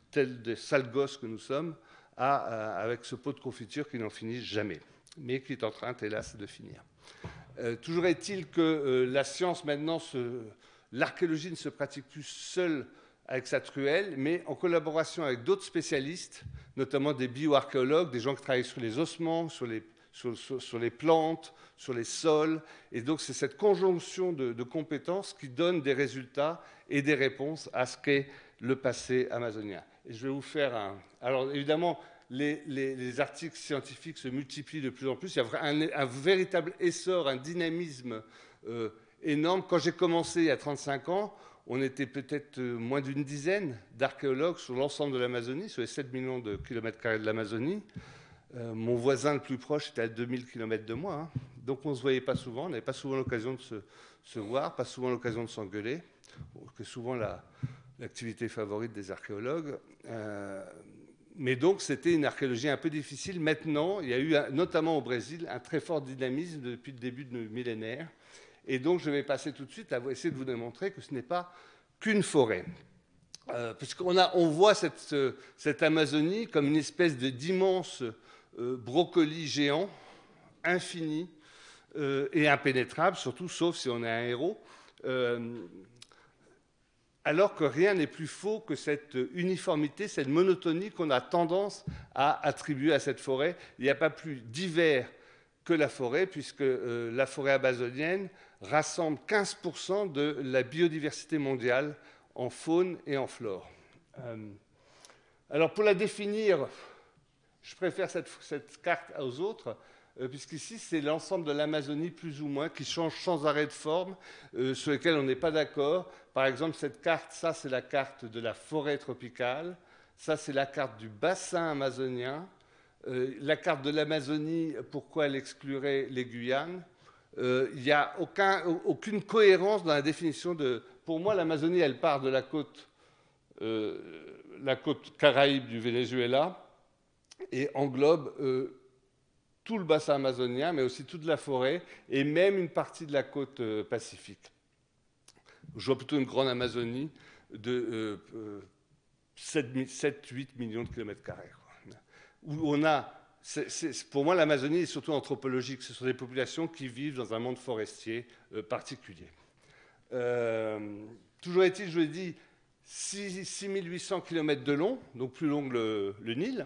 tels des sales gosses que nous sommes, avec ce pot de confiture qui n'en finit jamais, mais qui est en train, hélas, de finir. Toujours est-il que la science, maintenant, l'archéologie ne se pratique plus seule avec sa truelle, mais en collaboration avec d'autres spécialistes, notamment des bioarchéologues, des gens qui travaillent sur les ossements, sur les plantes, sur les sols. Et donc, c'est cette conjonction de compétences qui donne des résultats et des réponses à ce qu'est le passé amazonien. Et je vais vous faire un... Alors, évidemment, les articles scientifiques se multiplient de plus en plus. Il y a un véritable essor, un dynamisme énorme. Quand j'ai commencé il y a 35 ans, on était peut-être moins d'une dizaine d'archéologues sur l'ensemble de l'Amazonie, sur les 7 millions de kilomètres carrés de l'Amazonie. Mon voisin le plus proche était à 2000 km de moi. Donc on ne se voyait pas souvent, on n'avait pas souvent l'occasion de se voir, pas souvent l'occasion de s'engueuler, c'est souvent l'activité favorite des archéologues. Mais donc c'était une archéologie un peu difficile. Maintenant, il y a eu, notamment au Brésil, un très fort dynamisme depuis le début du millénaire. Et donc, je vais passer tout de suite à essayer de vous démontrer que ce n'est pas qu'une forêt. Puisqu'on voit cette Amazonie comme une espèce d'immense brocoli géant, infini et impénétrable, surtout sauf si on est un héros, alors que rien n'est plus faux que cette uniformité, cette monotonie qu'on a tendance à attribuer à cette forêt. Il n'y a pas plus divers que la forêt, puisque la forêt amazonienne rassemble 15% de la biodiversité mondiale en faune et en flore. Alors pour la définir, je préfère cette carte aux autres, puisqu'ici c'est l'ensemble de l'Amazonie plus ou moins qui change sans arrêt de forme, sur lesquels on n'est pas d'accord. Par exemple, cette carte, ça c'est la carte de la forêt tropicale, ça c'est la carte du bassin amazonien, la carte de l'Amazonie, pourquoi elle exclurait les Guyanes. Il n'y a aucune cohérence dans la définition de... Pour moi, l'Amazonie, elle part de la côte caraïbe du Venezuela et englobe tout le bassin amazonien, mais aussi toute la forêt et même une partie de la côte pacifique. Je vois plutôt une grande Amazonie de 7-8 millions de kilomètres carrés. Où on a... pour moi, l'Amazonie est surtout anthropologique. Ce sont des populations qui vivent dans un monde forestier particulier. Toujours est-il, je vous l'ai dit, 6800 km de long, donc plus long que le Nil,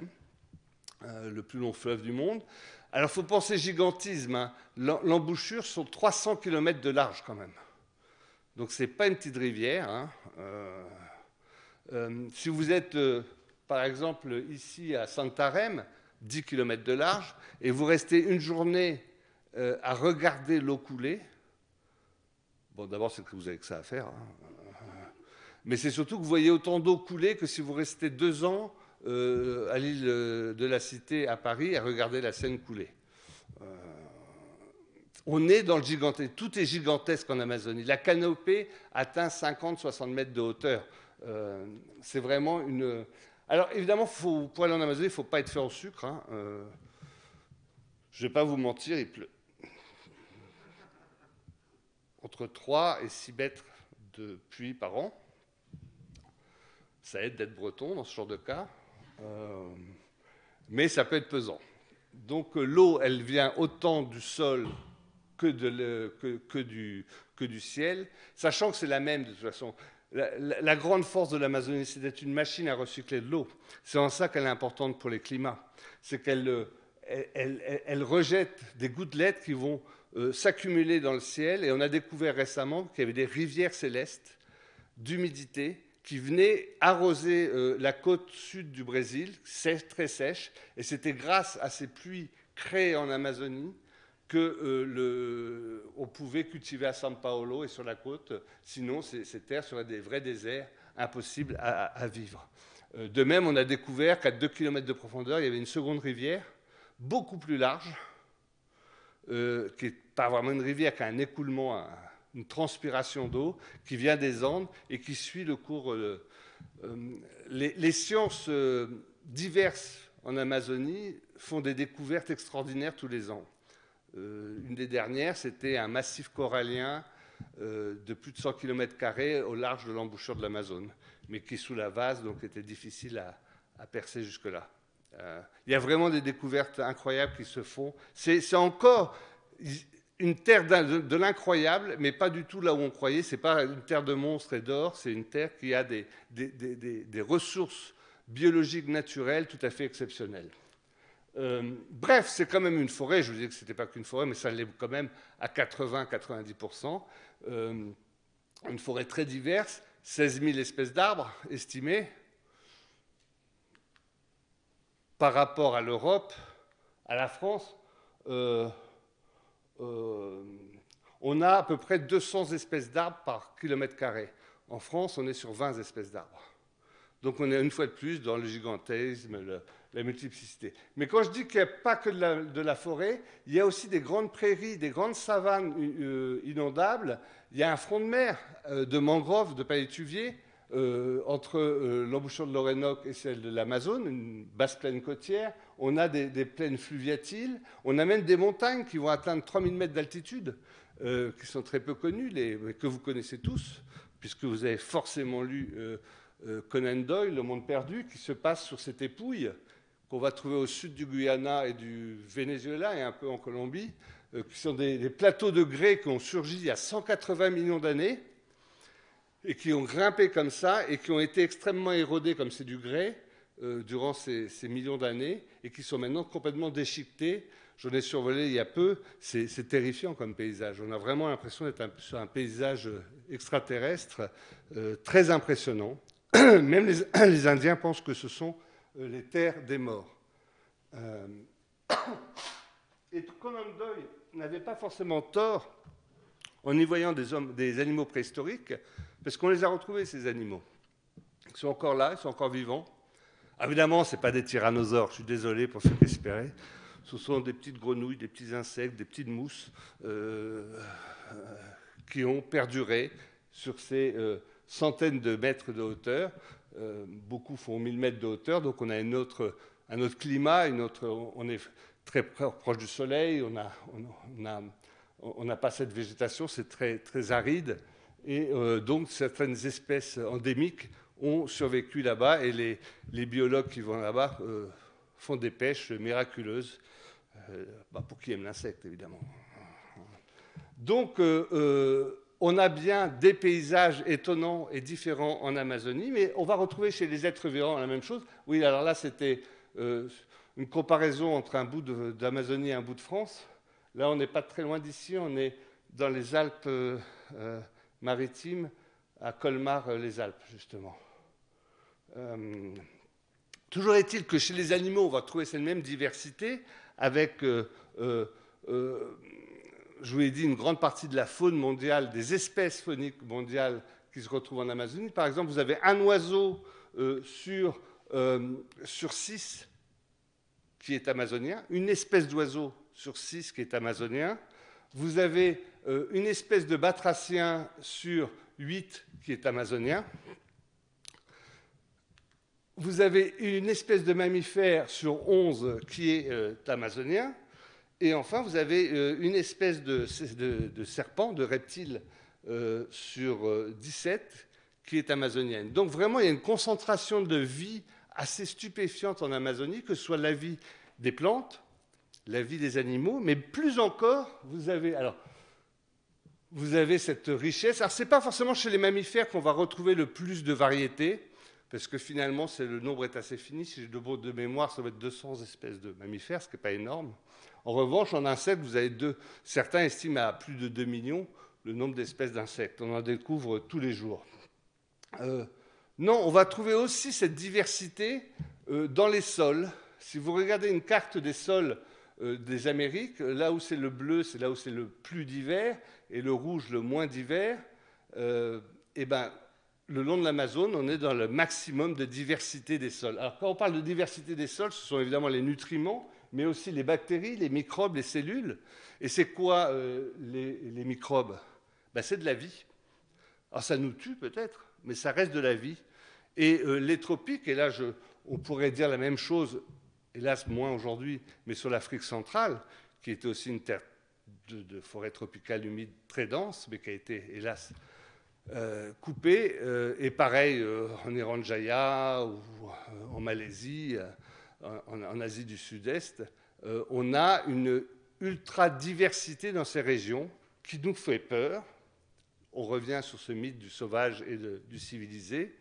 le plus long fleuve du monde. Alors, il faut penser gigantisme. L'embouchure sont 300 km de large quand même. Donc, ce n'est pas une petite rivière. Si vous êtes, par exemple, ici à Santarém, 10 km de large, et vous restez une journée à regarder l'eau couler, bon, d'abord, c'est que vous avez que ça à faire, mais c'est surtout que vous voyez autant d'eau couler que si vous restez 2 ans à l'île de la Cité, à Paris, à regarder la Seine couler. On est dans le gigantesque. Tout est gigantesque en Amazonie. La canopée atteint 50-60 mètres de hauteur. C'est vraiment une... Alors, évidemment, pour aller en Amazonie, il ne faut pas être fait en sucre. Hein. Je ne vais pas vous mentir, il pleut. Entre 3 et 6 mètres de pluie par an. Ça aide d'être breton dans ce genre de cas. Mais ça peut être pesant. Donc l'eau, elle vient autant du sol que du ciel, sachant que c'est la même de toute façon. La grande force de l'Amazonie, c'est d'être une machine à recycler de l'eau. C'est en ça qu'elle est importante pour les climats. C'est qu'elle elle rejette des gouttelettes qui vont s'accumuler dans le ciel. Et on a découvert récemment qu'il y avait des rivières célestes d'humidité qui venaient arroser la côte sud du Brésil, très sèche. Et c'était grâce à ces pluies créées en Amazonie qu'on pouvait cultiver à São Paulo et sur la côte. Sinon, ces terres seraient des vrais déserts impossibles à vivre. De même, on a découvert qu'à 2 km de profondeur, il y avait une seconde rivière, beaucoup plus large, qui n'est pas vraiment une rivière, qui a un écoulement, une transpiration d'eau, qui vient des Andes et qui suit le cours. Les sciences diverses en Amazonie font des découvertes extraordinaires tous les ans. Une des dernières, c'était un massif corallien de plus de 100 km² au large de l'embouchure de l'Amazone, mais qui, sous la vase, donc, était difficile à percer jusque-là. Il y a vraiment des découvertes incroyables qui se font. C'est encore une terre de l'incroyable, mais pas du tout là où on croyait. Ce n'est pas une terre de monstres et d'or, c'est une terre qui a des ressources biologiques naturelles tout à fait exceptionnelles. Bref, c'est quand même une forêt. Je vous disais que ce n'était pas qu'une forêt, mais ça l'est quand même à 80-90%. Une forêt très diverse, 16 000 espèces d'arbres estimées. Par rapport à l'Europe, à la France, on a à peu près 200 espèces d'arbres par kilomètre-carré. En France, on est sur 20 espèces d'arbres. Donc on est une fois de plus dans le gigantisme, la multiplicité. Mais quand je dis qu'il n'y a pas que de la forêt, il y a aussi des grandes prairies, des grandes savanes inondables. Il y a un front de mer de mangroves, de palétuviers, entre l'embouchure de l'Orénoque et celle de l'Amazone, une basse plaine côtière. On a des plaines fluviatiles. On a même des montagnes qui vont atteindre 3000 mètres d'altitude, qui sont très peu connues, que vous connaissez tous, puisque vous avez forcément lu Conan Doyle, Le Monde perdu, qui se passe sur cette épouille qu'on va trouver au sud du Guyana et du Venezuela et un peu en Colombie, qui sont des plateaux de grès qui ont surgi il y a 180 millions d'années et qui ont grimpé comme ça et qui ont été extrêmement érodés, comme c'est du grès, durant ces millions d'années et qui sont maintenant complètement déchiquetés. J'en ai survolé il y a peu. C'est terrifiant comme paysage. On a vraiment l'impression d'être sur un paysage extraterrestre très impressionnant. Même les Indiens pensent que ce sont les terres des morts. Et Conan Doyle n'avait pas forcément tort en y voyant des animaux préhistoriques, parce qu'on les a retrouvés, ces animaux. Ils sont encore là, ils sont encore vivants. Évidemment, ce n'est pas des tyrannosaures, je suis désolé pour ceux qui espéraient. Ce sont des petites grenouilles, des petits insectes, des petites mousses qui ont perduré sur ces centaines de mètres de hauteur. Beaucoup font 1000 mètres de hauteur, donc on a un autre climat, on est très proche du soleil, on n'a pas cette végétation, c'est très, très aride. Et donc certaines espèces endémiques ont survécu là-bas et les biologues qui vont là-bas font des pêches miraculeuses, pour qui aime l'insecte évidemment. Donc on a bien des paysages étonnants et différents en Amazonie, mais on va retrouver chez les êtres vivants la même chose. Oui, alors là c'était une comparaison entre un bout d'Amazonie et un bout de France. Là on n'est pas très loin d'ici, on est dans les Alpes maritimes, à Colmar-les-Alpes justement. Toujours est-il que chez les animaux, on va trouver cette même diversité avec, je vous l'ai dit, une grande partie de la faune mondiale, des espèces fauniques mondiales qui se retrouvent en Amazonie. Par exemple, vous avez un oiseau sur 6 qui est amazonien, une espèce d'oiseau sur 6 qui est amazonien. vous avez une espèce de batracien sur 8 qui est amazonien. Vous avez une espèce de mammifère sur 11 qui est amazonien. Et enfin, vous avez une espèce de serpent, de reptile sur 17 qui est amazonienne. Donc vraiment, il y a une concentration de vie assez stupéfiante en Amazonie, que ce soit la vie des plantes, la vie des animaux, mais plus encore, vous avez cette richesse. Alors, ce n'est pas forcément chez les mammifères qu'on va retrouver le plus de variétés, parce que finalement, le nombre est assez fini. Si j'ai de mémoire, ça va être 200 espèces de mammifères, ce qui n'est pas énorme. En revanche, en insectes, vous avez certains estiment à plus de 2 millions le nombre d'espèces d'insectes. On en découvre tous les jours. Non, on va trouver aussi cette diversité dans les sols. Si vous regardez une carte des sols des Amériques, là où c'est le bleu, c'est là où c'est le plus divers, et le rouge, le moins divers, et ben, le long de l'Amazone, on est dans le maximum de diversité des sols. Alors, quand on parle de diversité des sols, ce sont évidemment les nutriments, mais aussi les bactéries, les microbes, les cellules. Et c'est quoi les microbes? Ben, c'est de la vie. Alors, ça nous tue peut-être, mais ça reste de la vie. Et les tropiques, et là, on pourrait dire la même chose, hélas moins aujourd'hui, mais sur l'Afrique centrale, qui était aussi une terre de forêt tropicale humide très dense, mais qui a été, hélas, coupée. Et pareil, en Iran Jaya ou en Malaisie, en Asie du Sud-Est, on a une ultra-diversité dans ces régions qui nous fait peur. On revient sur ce mythe du sauvage et du civilisé,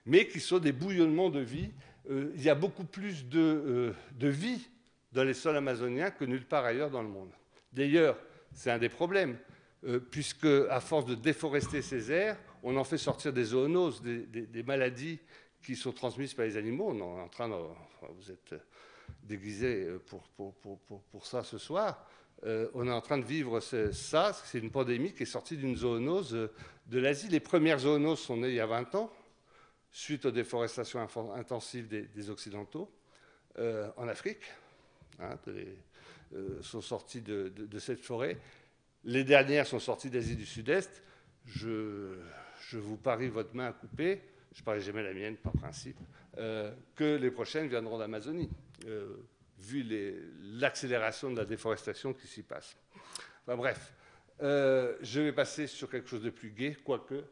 mais qui sont des bouillonnements de vie. Il y a beaucoup plus de vie dans les sols amazoniens que nulle part ailleurs dans le monde. D'ailleurs, c'est un des problèmes, puisque à force de déforester ces aires, on en fait sortir des zoonoses, des maladies qui sont transmises par les animaux. On est en train vous êtes déguisés pour ça ce soir. On est en train de vivre ça. C'est une pandémie qui est sortie d'une zoonose de l'Asie. Les premières zoonoses sont nées il y a 20 ans, suite aux déforestations intensives des Occidentaux, en Afrique, sont sorties de cette forêt. Les dernières sont sorties d'Asie du Sud-Est. Je vous parie votre main à couper, je parie jamais la mienne par principe, que les prochaines viendront d'Amazonie, vu l'accélération de la déforestation qui s'y passe. Enfin, bref, je vais passer sur quelque chose de plus gai, quoique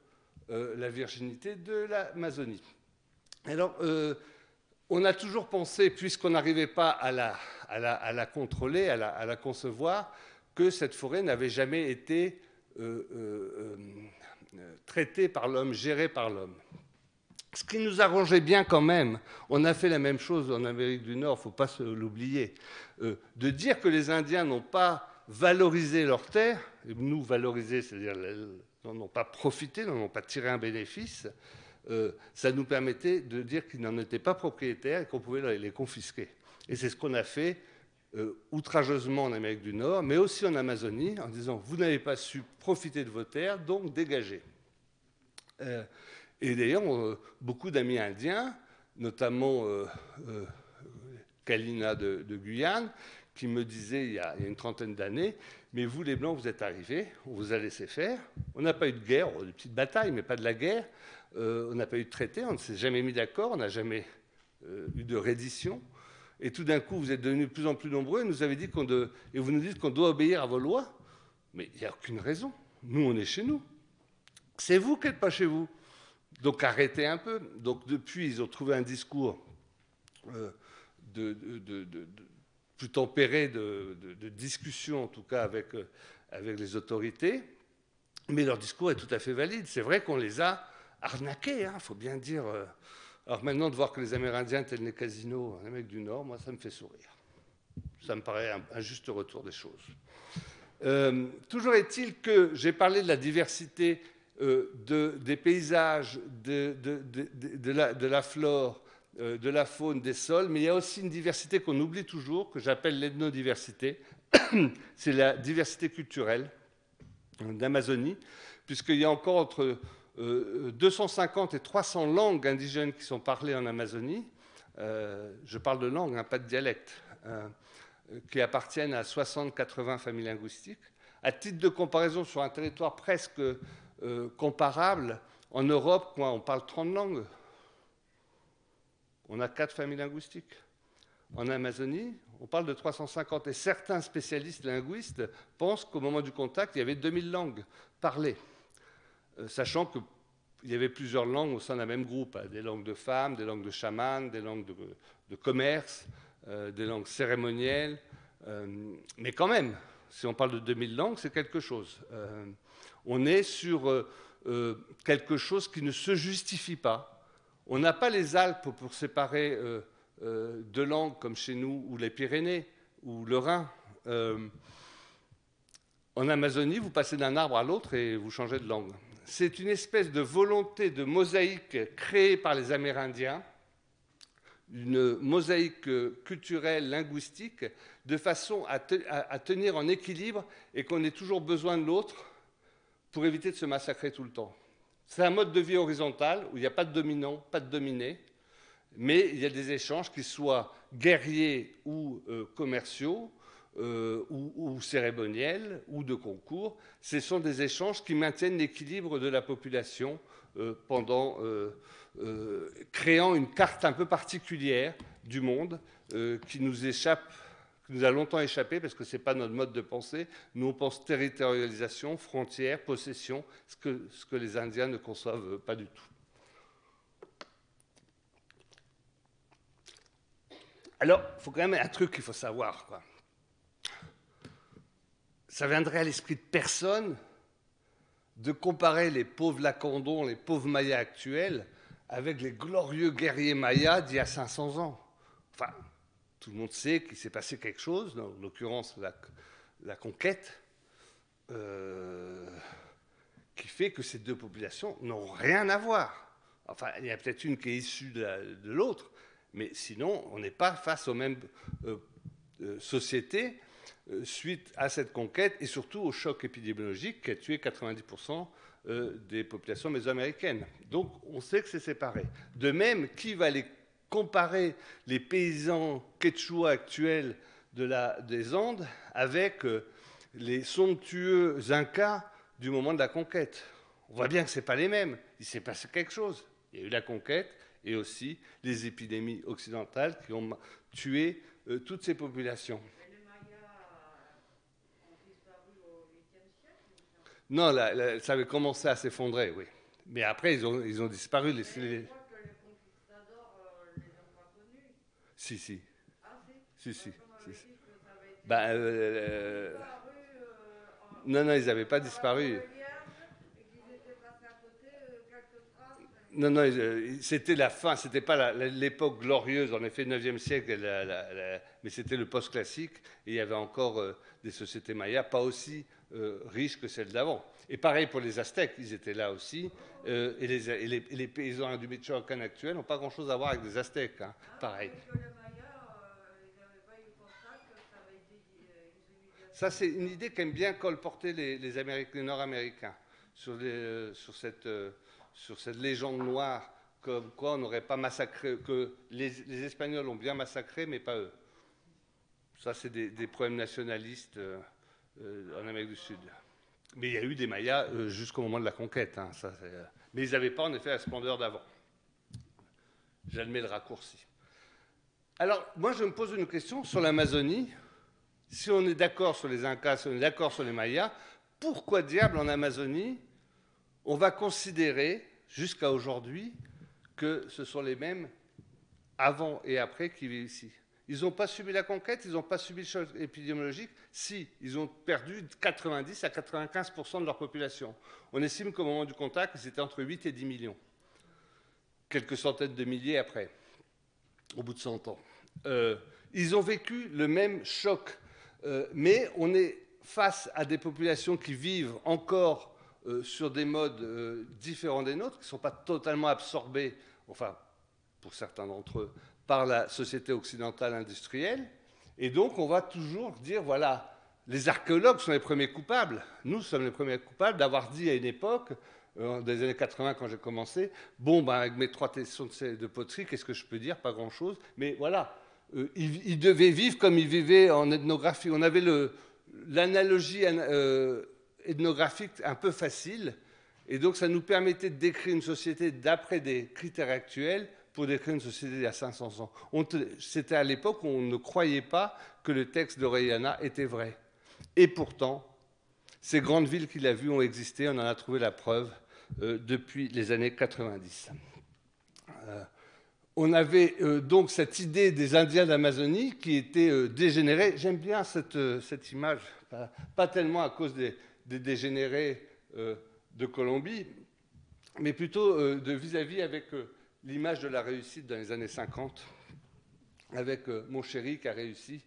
la virginité de l'Amazonie. Alors, on a toujours pensé, puisqu'on n'arrivait pas à la contrôler, à la concevoir, que cette forêt n'avait jamais été traitée par l'homme, gérée par l'homme. Ce qui nous arrangeait bien quand même, on a fait la même chose en Amérique du Nord, il ne faut pas l'oublier, de dire que les Indiens n'ont pas valorisé leurs terres, et nous valoriser, c'est-à-dire n'ont pas profité, n'en ont pas tiré un bénéfice, ça nous permettait de dire qu'ils n'en étaient pas propriétaires et qu'on pouvait les confisquer. Et c'est ce qu'on a fait outrageusement en Amérique du Nord, mais aussi en Amazonie, en disant vous n'avez pas su profiter de vos terres, donc dégagez. Et d'ailleurs, beaucoup d'amis indiens, notamment Kalina de Guyane, qui me disait il y a une trentaine d'années, mais vous les Blancs, vous êtes arrivés, on vous a laissé faire, on n'a pas eu de guerre, des petites batailles, mais pas de la guerre, on n'a pas eu de traité, on ne s'est jamais mis d'accord, on n'a jamais eu de reddition, et tout d'un coup, vous êtes devenus de plus en plus nombreux, et vous nous dites qu'on doit obéir à vos lois, mais il n'y a aucune raison, nous on est chez nous, c'est vous qui n'êtes pas chez vous. Donc arrêtez un peu. Donc depuis, ils ont trouvé un discours plus tempéré de discussion, en tout cas avec les autorités. Mais leur discours est tout à fait valide. C'est vrai qu'on les a arnaqués, il faut bien dire. Alors maintenant, de voir que les Amérindiens tiennent les casinos en Amérique du Nord, moi, ça me fait sourire. Ça me paraît un juste retour des choses. Toujours est-il que j'ai parlé de la diversité des paysages, de la flore, de la faune, des sols, mais il y a aussi une diversité qu'on oublie toujours, que j'appelle l'ethnodiversité. C'est la diversité culturelle d'Amazonie, puisqu'il y a encore entre 250 et 300 langues indigènes qui sont parlées en Amazonie. Je parle de langue, pas de dialecte. qui appartiennent à 60-80 familles linguistiques. À titre de comparaison, sur un territoire presque comparable, en Europe, on parle 30 langues. On a 4 familles linguistiques. En Amazonie, on parle de 350. Et certains spécialistes linguistes pensent qu'au moment du contact, il y avait 2000 langues parlées. Sachant qu'il y avait plusieurs langues au sein d'un même groupe. Des langues de femmes, des langues de chamans, des langues de commerce, des langues cérémonielles. Mais quand même, si on parle de 2000 langues, c'est quelque chose. On est sur quelque chose qui ne se justifie pas. On n'a pas les Alpes pour séparer deux langues comme chez nous, ou les Pyrénées, ou le Rhin. En Amazonie, vous passez d'un arbre à l'autre et vous changez de langue. C'est une espèce de volonté de mosaïque créée par les Amérindiens, une mosaïque culturelle, linguistique, de façon à tenir en équilibre et qu'on ait toujours besoin de l'autre pour éviter de se massacrer tout le temps. C'est un mode de vie horizontal où il n'y a pas de dominant, pas de dominé, mais il y a des échanges qui soient guerriers ou commerciaux, ou cérémoniels, ou de concours. Ce sont des échanges qui maintiennent l'équilibre de la population créant une carte un peu particulière du monde qui nous échappe, qui nous a longtemps échappé parce que ce n'est pas notre mode de pensée. Nous, on pense territorialisation, frontières, possession, ce que les Indiens ne conçoivent pas du tout. Alors, il faut quand même un truc qu'il faut savoir, quoi. Ça viendrait à l'esprit de personne de comparer les pauvres Lacandons, les pauvres Mayas actuels, avec les glorieux guerriers Mayas d'il y a 500 ans. Enfin, tout le monde sait qu'il s'est passé quelque chose, en l'occurrence la conquête, qui fait que ces deux populations n'ont rien à voir. Enfin, il y a peut-être une qui est issue de l'autre, mais sinon, on n'est pas face aux mêmes sociétés suite à cette conquête et surtout au choc épidémiologique qui a tué 90% des populations mésoaméricaines. Donc, on sait que c'est séparé. De même, qui va les comparer les paysans quechua actuels des Andes avec les somptueux Incas du moment de la conquête? On voit bien que ce n'est pas les mêmes. Il s'est passé quelque chose. Il y a eu la conquête et aussi les épidémies occidentales qui ont tué toutes ces populations. Et les Mayas ont disparu au 8e siècle? Non, ça avait commencé à s'effondrer, oui. Mais après, ils ont disparu. Je crois que les conquistadors les ont pas connus. Si. Ah, Si. si. On avait dit que ça avait été Bah, disparu non, ils n'avaient pas disparu. et qu'ils étaient passés à côté quelques traces. Non, c'était la fin, c'était pas l'époque glorieuse, en effet, 9e siècle, mais c'était le post-classique, et il y avait encore des sociétés mayas pas aussi riches que celles d'avant. Et pareil pour les Aztèques, ils étaient là aussi, et les paysans du Michoacán actuels n'ont pas grand-chose à voir avec les Aztèques, hein, pareil. Que les Mayas, ils n'avaient pas eu contact, ça avait été une civilisation. Ça, c'est une idée qu'aiment bien colporter les Nord-Américains sur cette légende noire, comme quoi on n'aurait pas massacré, que les Espagnols ont bien massacré, mais pas eux. Ça, c'est des problèmes nationalistes en Amérique du Sud. Mais il y a eu des Mayas jusqu'au moment de la conquête. Hein, mais ils n'avaient pas, en effet, la splendeur d'avant. J'admets le raccourci. Alors, moi, je me pose une question sur l'Amazonie. Si on est d'accord sur les Incas, si on est d'accord sur les Mayas, pourquoi diable en Amazonie on va considérer, jusqu'à aujourd'hui, que ce sont les mêmes avant et après qui vivent ici? Ils n'ont pas subi la conquête, ils n'ont pas subi le choc épidémiologique. Si, ils ont perdu 90 à 95% de leur population. On estime qu'au moment du contact, c'était entre 8 et 10 millions. Quelques centaines de milliers après, au bout de 100 ans. Ils ont vécu le même choc, mais on est face à des populations qui vivent encore sur des modes différents des nôtres, qui ne sont pas totalement absorbés, enfin, pour certains d'entre eux, par la société occidentale industrielle. Et donc, on va toujours dire, voilà, les archéologues sont les premiers coupables. Nous sommes les premiers coupables d'avoir dit à une époque, dans les années 80, quand j'ai commencé, bon, ben, avec mes 3 tessons de poterie, qu'est-ce que je peux dire? Pas grand-chose. Mais voilà, ils devaient vivre comme ils vivaient en ethnographie. On avait l'analogie ethnographique un peu facile, et donc ça nous permettait de décrire une société d'après des critères actuels pour décrire une société d'il y a 500 ans. C'était à l'époque où on ne croyait pas que le texte d'Orellana était vrai. Et pourtant, ces grandes villes qu'il a vues ont existé, on en a trouvé la preuve depuis les années 90. On avait donc cette idée des Indiens d'Amazonie qui était dégénérée. J'aime bien cette image, pas tellement à cause des dégénérés de Colombie, mais plutôt de vis-à-vis avec l'image de la réussite dans les années 50, avec Mon Chéri qui a réussi,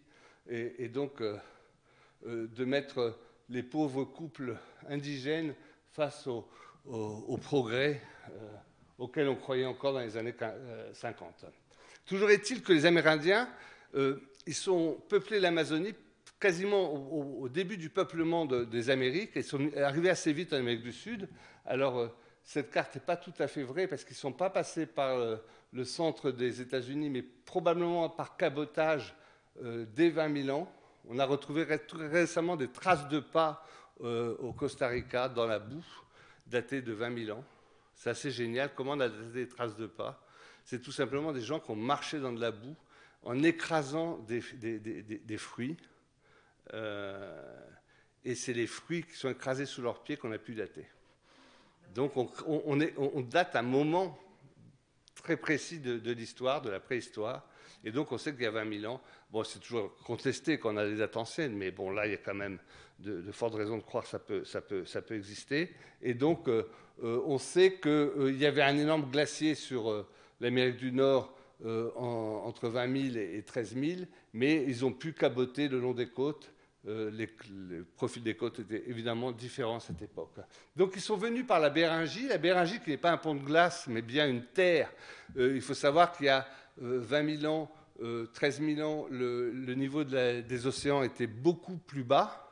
et donc de mettre les pauvres couples indigènes face au progrès auquel on croyait encore dans les années 50. Toujours est-il que les Amérindiens, ils sont peuplés l'Amazonie quasiment au début du peuplement des Amériques, et sont arrivés assez vite en Amérique du Sud. Alors, cette carte n'est pas tout à fait vraie, parce qu'ils ne sont pas passés par le centre des États-Unis, mais probablement par cabotage dès 20 000 ans. On a retrouvé récemment des traces de pas au Costa Rica, dans la boue, datées de 20 000 ans. C'est assez génial. Comment on a des traces de pas? C'est tout simplement des gens qui ont marché dans de la boue en écrasant des fruits. Et c'est les fruits qui sont écrasés sous leurs pieds qu'on a pu dater. Donc on date un moment très précis de l'histoire, de la préhistoire. Et donc on sait qu'il y a 20 000 ans. Bon, c'est toujours contesté quand on a des dates anciennes, mais bon, là, il y a quand même de fortes raisons de croire que ça peut exister. Et donc, on sait qu'il y avait un énorme glacier sur l'Amérique du Nord entre 20 000 et 13 000, mais ils ont pu caboter le long des côtes. Les profils des côtes étaient évidemment différents à cette époque. Donc, ils sont venus par la Béringie qui n'est pas un pont de glace, mais bien une terre. Il faut savoir qu'il y a 20 000 ans, 13 000 ans, le niveau des océans était beaucoup plus bas,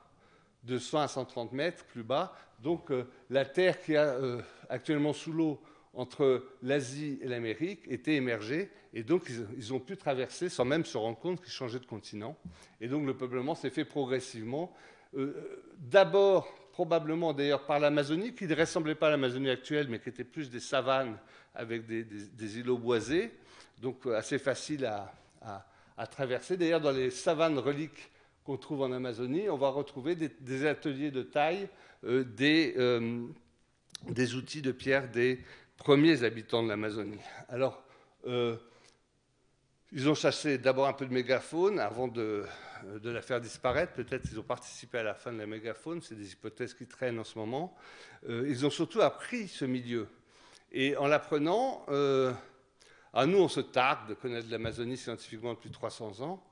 de 100 à 130 mètres plus bas. Donc la terre qui est actuellement sous l'eau entre l'Asie et l'Amérique était émergée, et donc ils ont pu traverser sans même se rendre compte qu'ils changeaient de continent. Et donc le peuplement s'est fait progressivement, d'abord probablement d'ailleurs par l'Amazonie, qui ne ressemblait pas à l'Amazonie actuelle, mais qui était plus des savanes avec des îlots boisés, donc assez facile à traverser. D'ailleurs, dans les savanes reliques qu'on trouve en Amazonie, on va retrouver des ateliers de taille, des outils de pierre des premiers habitants de l'Amazonie. Alors, ils ont chassé d'abord un peu de mégafaune avant de la faire disparaître. Peut-être qu'ils ont participé à la fin de la mégafaune, c'est des hypothèses qui traînent en ce moment. Ils ont surtout appris ce milieu. Et en l'apprenant, nous, on se targue de connaître l'Amazonie scientifiquement depuis 300 ans.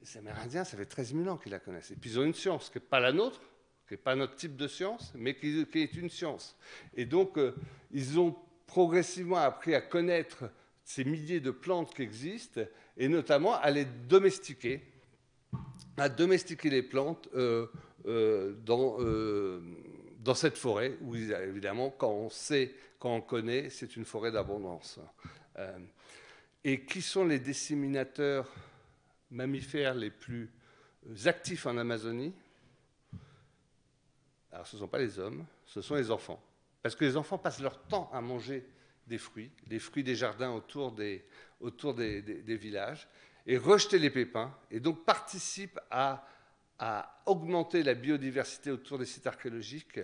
Les Amérindiens, ça fait 13 000 ans qu'ils la connaissent. Et puis ils ont une science qui n'est pas la nôtre, qui n'est pas notre type de science, mais qui est une science. Et donc, ils ont progressivement appris à connaître ces milliers de plantes qui existent, et notamment à les domestiquer, à domestiquer les plantes dans cette forêt, où évidemment, quand on connaît, c'est une forêt d'abondance. Et qui sont les disséminateurs mammifères les plus actifs en Amazonie? Alors, ce ne sont pas les hommes, ce sont les enfants. Parce que les enfants passent leur temps à manger des fruits, les fruits des jardins autour des villages, et rejeter les pépins, et donc participent à augmenter la biodiversité autour des sites archéologiques.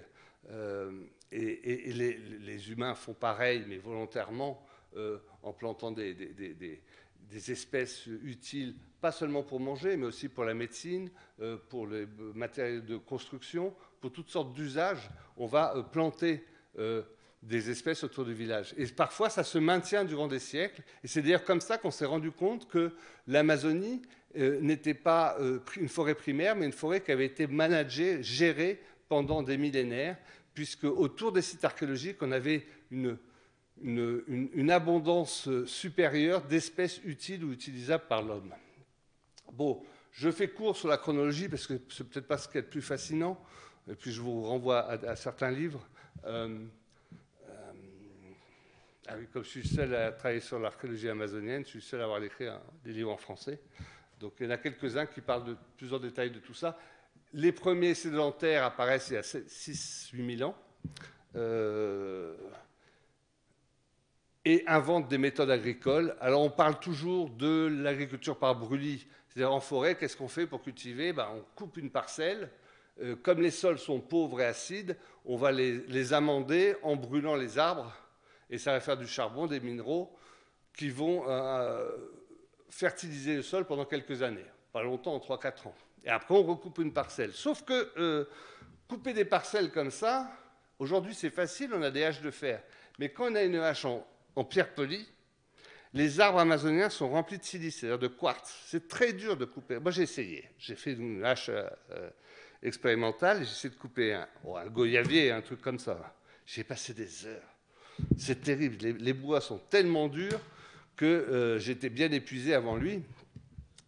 Et les humains font pareil, mais volontairement, en plantant des espèces utiles, pas seulement pour manger, mais aussi pour la médecine, pour les matériaux de construction, pour toutes sortes d'usages. On va planter des espèces autour du village. Et parfois, ça se maintient durant des siècles. Et c'est d'ailleurs comme ça qu'on s'est rendu compte que l'Amazonie n'était pas une forêt primaire, mais une forêt qui avait été managée, gérée pendant des millénaires, puisque autour des sites archéologiques, on avait une abondance supérieure d'espèces utiles ou utilisables par l'homme. Bon, je fais court sur la chronologie, parce que c'est peut-être pas ce qui est le plus fascinant, et puis je vous renvoie à certains livres. Comme je suis seul à travailler sur l'archéologie amazonienne, je suis seul à avoir écrit des livres en français. Donc il y en a quelques-uns qui parlent de plus en détail de tout ça. Les premiers sédentaires apparaissent il y a 6-8 000 ans et inventent des méthodes agricoles. Alors on parle toujours de l'agriculture par brûlis, c'est-à-dire en forêt, qu'est-ce qu'on fait pour cultiver? On coupe une parcelle. Comme les sols sont pauvres et acides, on va les amender en brûlant les arbres, et ça va faire du charbon, des minéraux qui vont fertiliser le sol pendant quelques années, pas longtemps, en 3-4 ans. Et après, on recoupe une parcelle. Sauf que couper des parcelles comme ça, aujourd'hui c'est facile, on a des haches de fer. Mais quand on a une hache en pierre polie, les arbres amazoniens sont remplis de silice, c'est-à-dire de quartz. C'est très dur de couper. Moi j'ai essayé, j'ai fait une hache expérimentale, j'ai essayé de couper un goyavier, un truc comme ça. J'ai passé des heures. C'est terrible, les bois sont tellement durs que j'étais bien épuisé avant lui.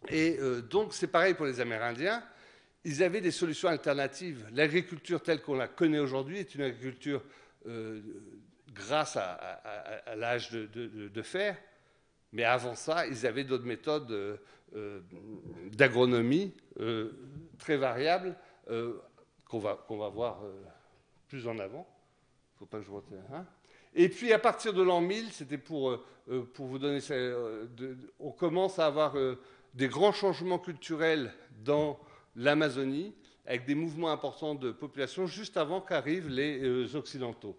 Et donc c'est pareil pour les Amérindiens. Ils avaient des solutions alternatives. L'agriculture telle qu'on la connaît aujourd'hui est une agriculture grâce à l'âge de fer. Mais avant ça, ils avaient d'autres méthodes d'agronomie très variables qu'on va voir plus en avant. Il ne faut pas que je retienne. Et puis, à partir de l'an 1000, c'était pour vous donner ça, on commence à avoir des grands changements culturels dans l'Amazonie, avec des mouvements importants de population, juste avant qu'arrivent les Occidentaux.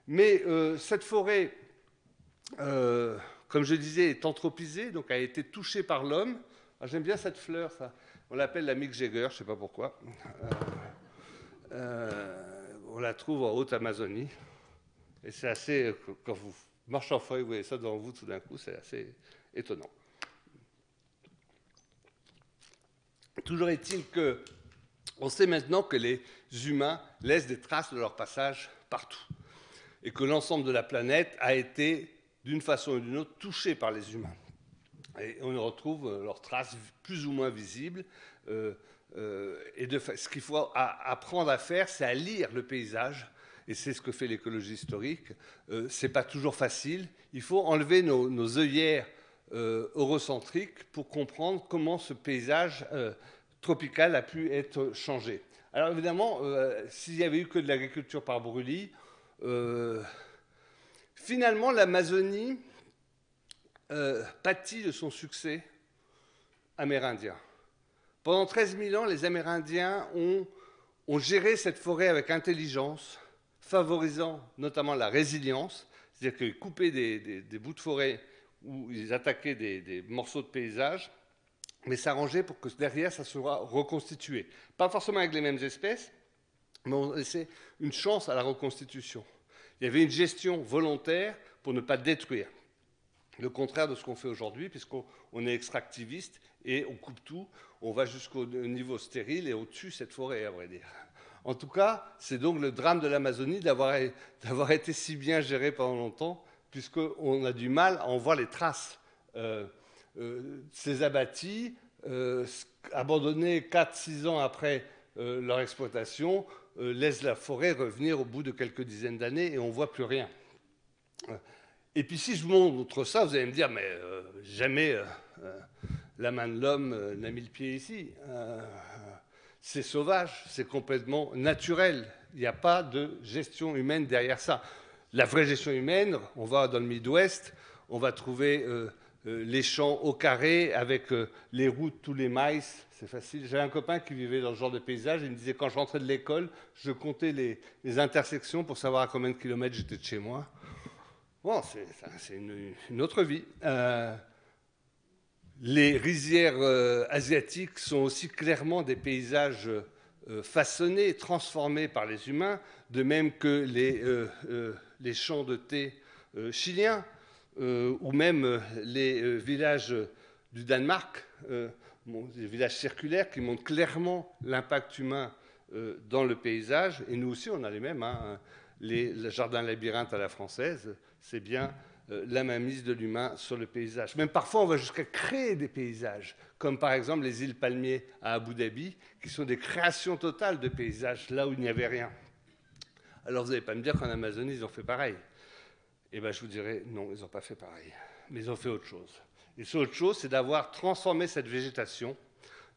Mais cette forêt, comme je disais, est anthropisée, donc a été touchée par l'homme. J'aime bien cette fleur, ça. On l'appelle la Mick Jagger, je ne sais pas pourquoi. On la trouve en Haute-Amazonie. Et c'est assez, quand vous marchez en forêt, vous voyez ça devant vous tout d'un coup, c'est assez étonnant. Toujours est-il qu'on sait maintenant que les humains laissent des traces de leur passage partout. Et que l'ensemble de la planète a été, d'une façon ou d'une autre, touché par les humains. Et on retrouve leurs traces plus ou moins visibles. Ce qu'il faut apprendre à faire, c'est à lire le paysage. Et c'est ce que fait l'écologie historique. Ce n'est pas toujours facile. Il faut enlever nos œillères eurocentriques pour comprendre comment ce paysage tropical a pu être changé. Alors évidemment, s'il n'y avait eu que de l'agriculture par brûlis, finalement l'Amazonie pâtit de son succès amérindien. Pendant 13 000 ans, les Amérindiens ont géré cette forêt avec intelligence, favorisant notamment la résilience, c'est-à-dire qu'ils coupaient des bouts de forêt où ils attaquaient des morceaux de paysage, mais s'arrangeaient pour que derrière, ça soit reconstitué. Pas forcément avec les mêmes espèces, mais on laissait une chance à la reconstitution. Il y avait une gestion volontaire pour ne pas détruire. Le contraire de ce qu'on fait aujourd'hui, puisqu'on est extractiviste et on coupe tout, on va jusqu'au niveau stérile et au-dessus cette forêt, à vrai dire. En tout cas, c'est donc le drame de l'Amazonie d'avoir été si bien géré pendant longtemps, puisqu'on a du mal à en voir les traces. Ces abattis, abandonnés 4-6 ans après leur exploitation, laissent la forêt revenir au bout de quelques dizaines d'années et on ne voit plus rien. Et puis si je vous montre ça, vous allez me dire, mais jamais la main de l'homme n'a mis le pied ici. C'est sauvage, c'est complètement naturel. Il n'y a pas de gestion humaine derrière ça. La vraie gestion humaine, on va dans le Midwest, on va trouver les champs au carré avec les routes, tous les maïs, c'est facile. J'avais un copain qui vivait dans ce genre de paysage, il me disait quand je rentrais de l'école, je comptais les intersections pour savoir à combien de kilomètres j'étais de chez moi. Bon, c'est une autre vie. Les rizières asiatiques sont aussi clairement des paysages façonnés, transformés par les humains, de même que les champs de thé chiliens, ou même les villages du Danemark, des villages circulaires qui montrent clairement l'impact humain dans le paysage. Et nous aussi, on a les mêmes. Les jardins labyrinthes à la française, c'est bien la mainmise de l'humain sur le paysage. Même parfois, on va jusqu'à créer des paysages, comme par exemple les îles Palmiers à Abu Dhabi, qui sont des créations totales de paysages, là où il n'y avait rien. Alors, vous n'allez pas me dire qu'en Amazonie, ils ont fait pareil. Eh bien, je vous dirais, non, ils n'ont pas fait pareil. Mais ils ont fait autre chose. Et c'est autre chose, c'est d'avoir transformé cette végétation,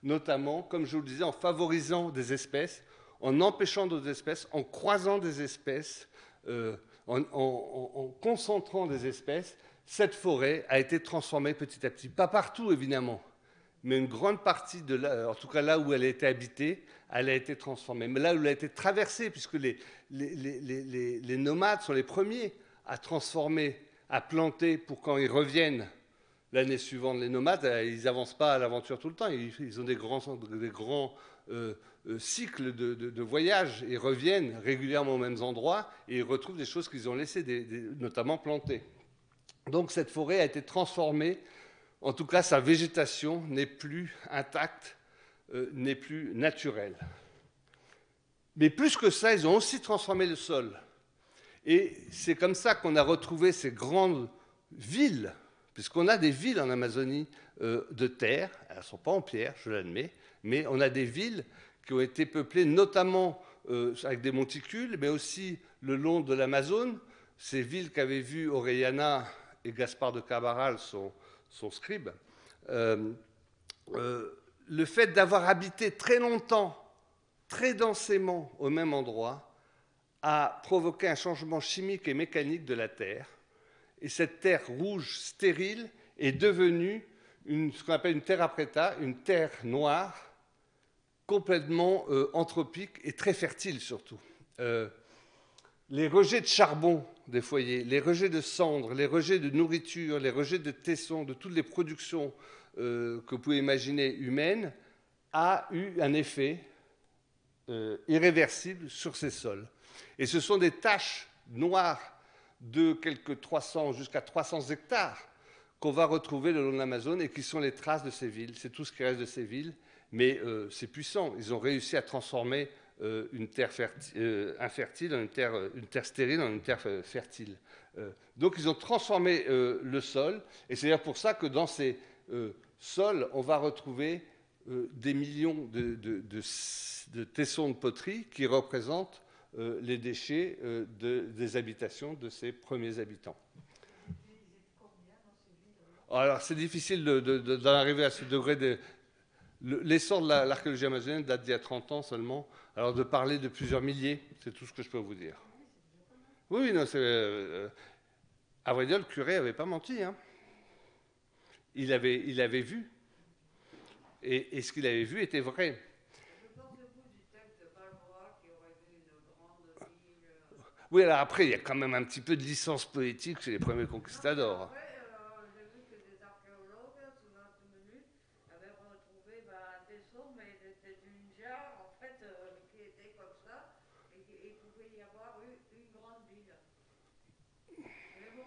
notamment, comme je vous le disais, en favorisant des espèces, en empêchant d'autres espèces, en croisant des espèces, en concentrant des espèces. Cette forêt a été transformée petit à petit. Pas partout, évidemment, mais une grande partie, en tout cas là où elle a été habitée, elle a été transformée. Mais là où elle a été traversée, puisque les nomades sont les premiers à transformer, à planter pour quand ils reviennent l'année suivante. Les nomades, ils n'avancent pas à l'aventure tout le temps. Ils ont des grands cycles de voyage. Ils reviennent régulièrement aux mêmes endroits et ils retrouvent des choses qu'ils ont laissées, notamment plantées. Donc cette forêt a été transformée. En tout cas, sa végétation n'est plus intacte, n'est plus naturelle. Mais plus que ça, ils ont aussi transformé le sol. Et c'est comme ça qu'on a retrouvé ces grandes villes, puisqu'on a des villes en Amazonie de terre, elles ne sont pas en pierre, je l'admets, mais on a des villes qui ont été peuplées notamment avec des monticules, mais aussi le long de l'Amazone, ces villes qu'avaient vues Orellana et Gaspard de Cabral, son scribe. Le fait d'avoir habité très longtemps, très densément au même endroit, a provoqué un changement chimique et mécanique de la Terre. Et cette terre rouge stérile est devenue ce qu'on appelle une terra preta, une terre noire, complètement anthropique et très fertile surtout. Les rejets de charbon des foyers, les rejets de cendres, les rejets de nourriture, les rejets de tessons, de toutes les productions que vous pouvez imaginer humaines, a eu un effet irréversible sur ces sols. Et ce sont des taches noires de quelques 300 jusqu'à 300 hectares qu'on va retrouver le long de l'Amazone et qui sont les traces de ces villes. C'est tout ce qui reste de ces villes, mais c'est puissant. Ils ont réussi à transformer une terre infertile en une terre stérile en une terre fertile. Donc ils ont transformé le sol, et c'est d'ailleurs pour ça que dans ces sols, on va retrouver des millions de tessons de poterie qui représentent les déchets des habitations de ces premiers habitants. Alors c'est difficile d'en arriver à ce degré. L'essor de l'archéologie amazonienne date d'il y a 30 ans seulement. Alors de parler de plusieurs milliers, c'est tout ce que je peux vous dire. Oui, non, à vrai dire, le curé n'avait pas menti. Hein. Il avait vu. Et ce qu'il avait vu était vrai. Oui, alors après, il y a quand même un petit peu de licence poétique chez les premiers conquistadors. Après, j'ai vu que des archéologues, sous 20 minutes, avaient retrouvé un tesson, mais c'était une jarre, en fait, qui était comme ça, et il pouvait y avoir une grande ville. Mais bon...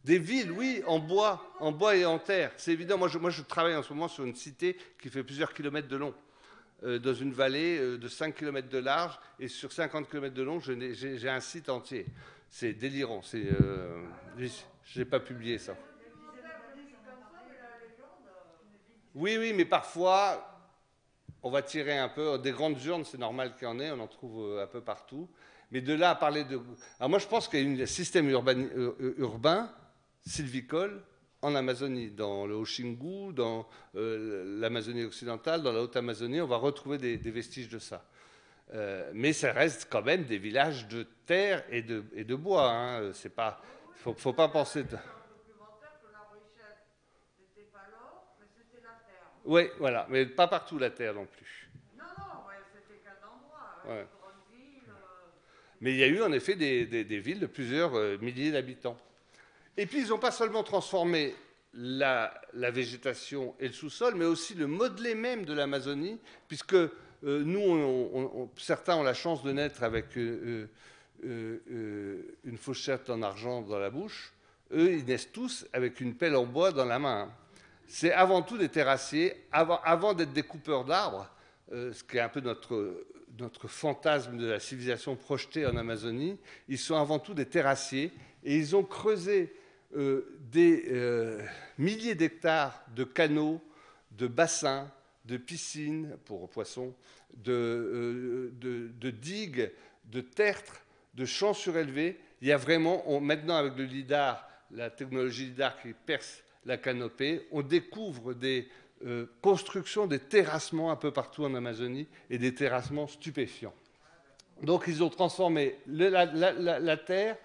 Des villes, oui, en bois et en terre. C'est évident, moi je travaille en ce moment sur une cité qui fait plusieurs kilomètres de long. Dans une vallée de 5 km de large, et sur 50 km de long, j'ai un site entier. C'est délirant. Je n'ai pas publié ça. Oui, mais parfois, on va tirer un peu. Des grandes urnes, c'est normal qu'il y en ait, on en trouve un peu partout. Mais de là à parler de... Alors moi, je pense qu'il y a un système urbain, sylvicole, en Amazonie, dans le Haut-Xingu, dans l'Amazonie occidentale, dans la Haute-Amazonie, on va retrouver des vestiges de ça. Mais ça reste quand même des villages de terre et de bois. Hein. C'est pas, faut pas penser... Oui, voilà, mais pas partout la terre non plus. Non, c'était qu'un endroit, ouais. Une grande ville. Mais il y a eu en effet des villes de plusieurs milliers d'habitants. Et puis ils n'ont pas seulement transformé la végétation et le sous-sol, mais aussi le modelé même de l'Amazonie, puisque nous, certains ont la chance de naître avec une fourchette en argent dans la bouche. Eux, ils naissent tous avec une pelle en bois dans la main. C'est avant tout des terrassiers, avant d'être des coupeurs d'arbres, ce qui est un peu notre fantasme de la civilisation projetée en Amazonie. Ils sont avant tout des terrassiers, et ils ont creusé des milliers d'hectares de canaux, de bassins, de piscines pour poissons, de digues, de tertres, de champs surélevés. Il y a vraiment, maintenant avec le lidar, la technologie LIDAR qui perce la canopée, on découvre des constructions, des terrassements un peu partout en Amazonie, et des terrassements stupéfiants. Donc ils ont transformé la terre,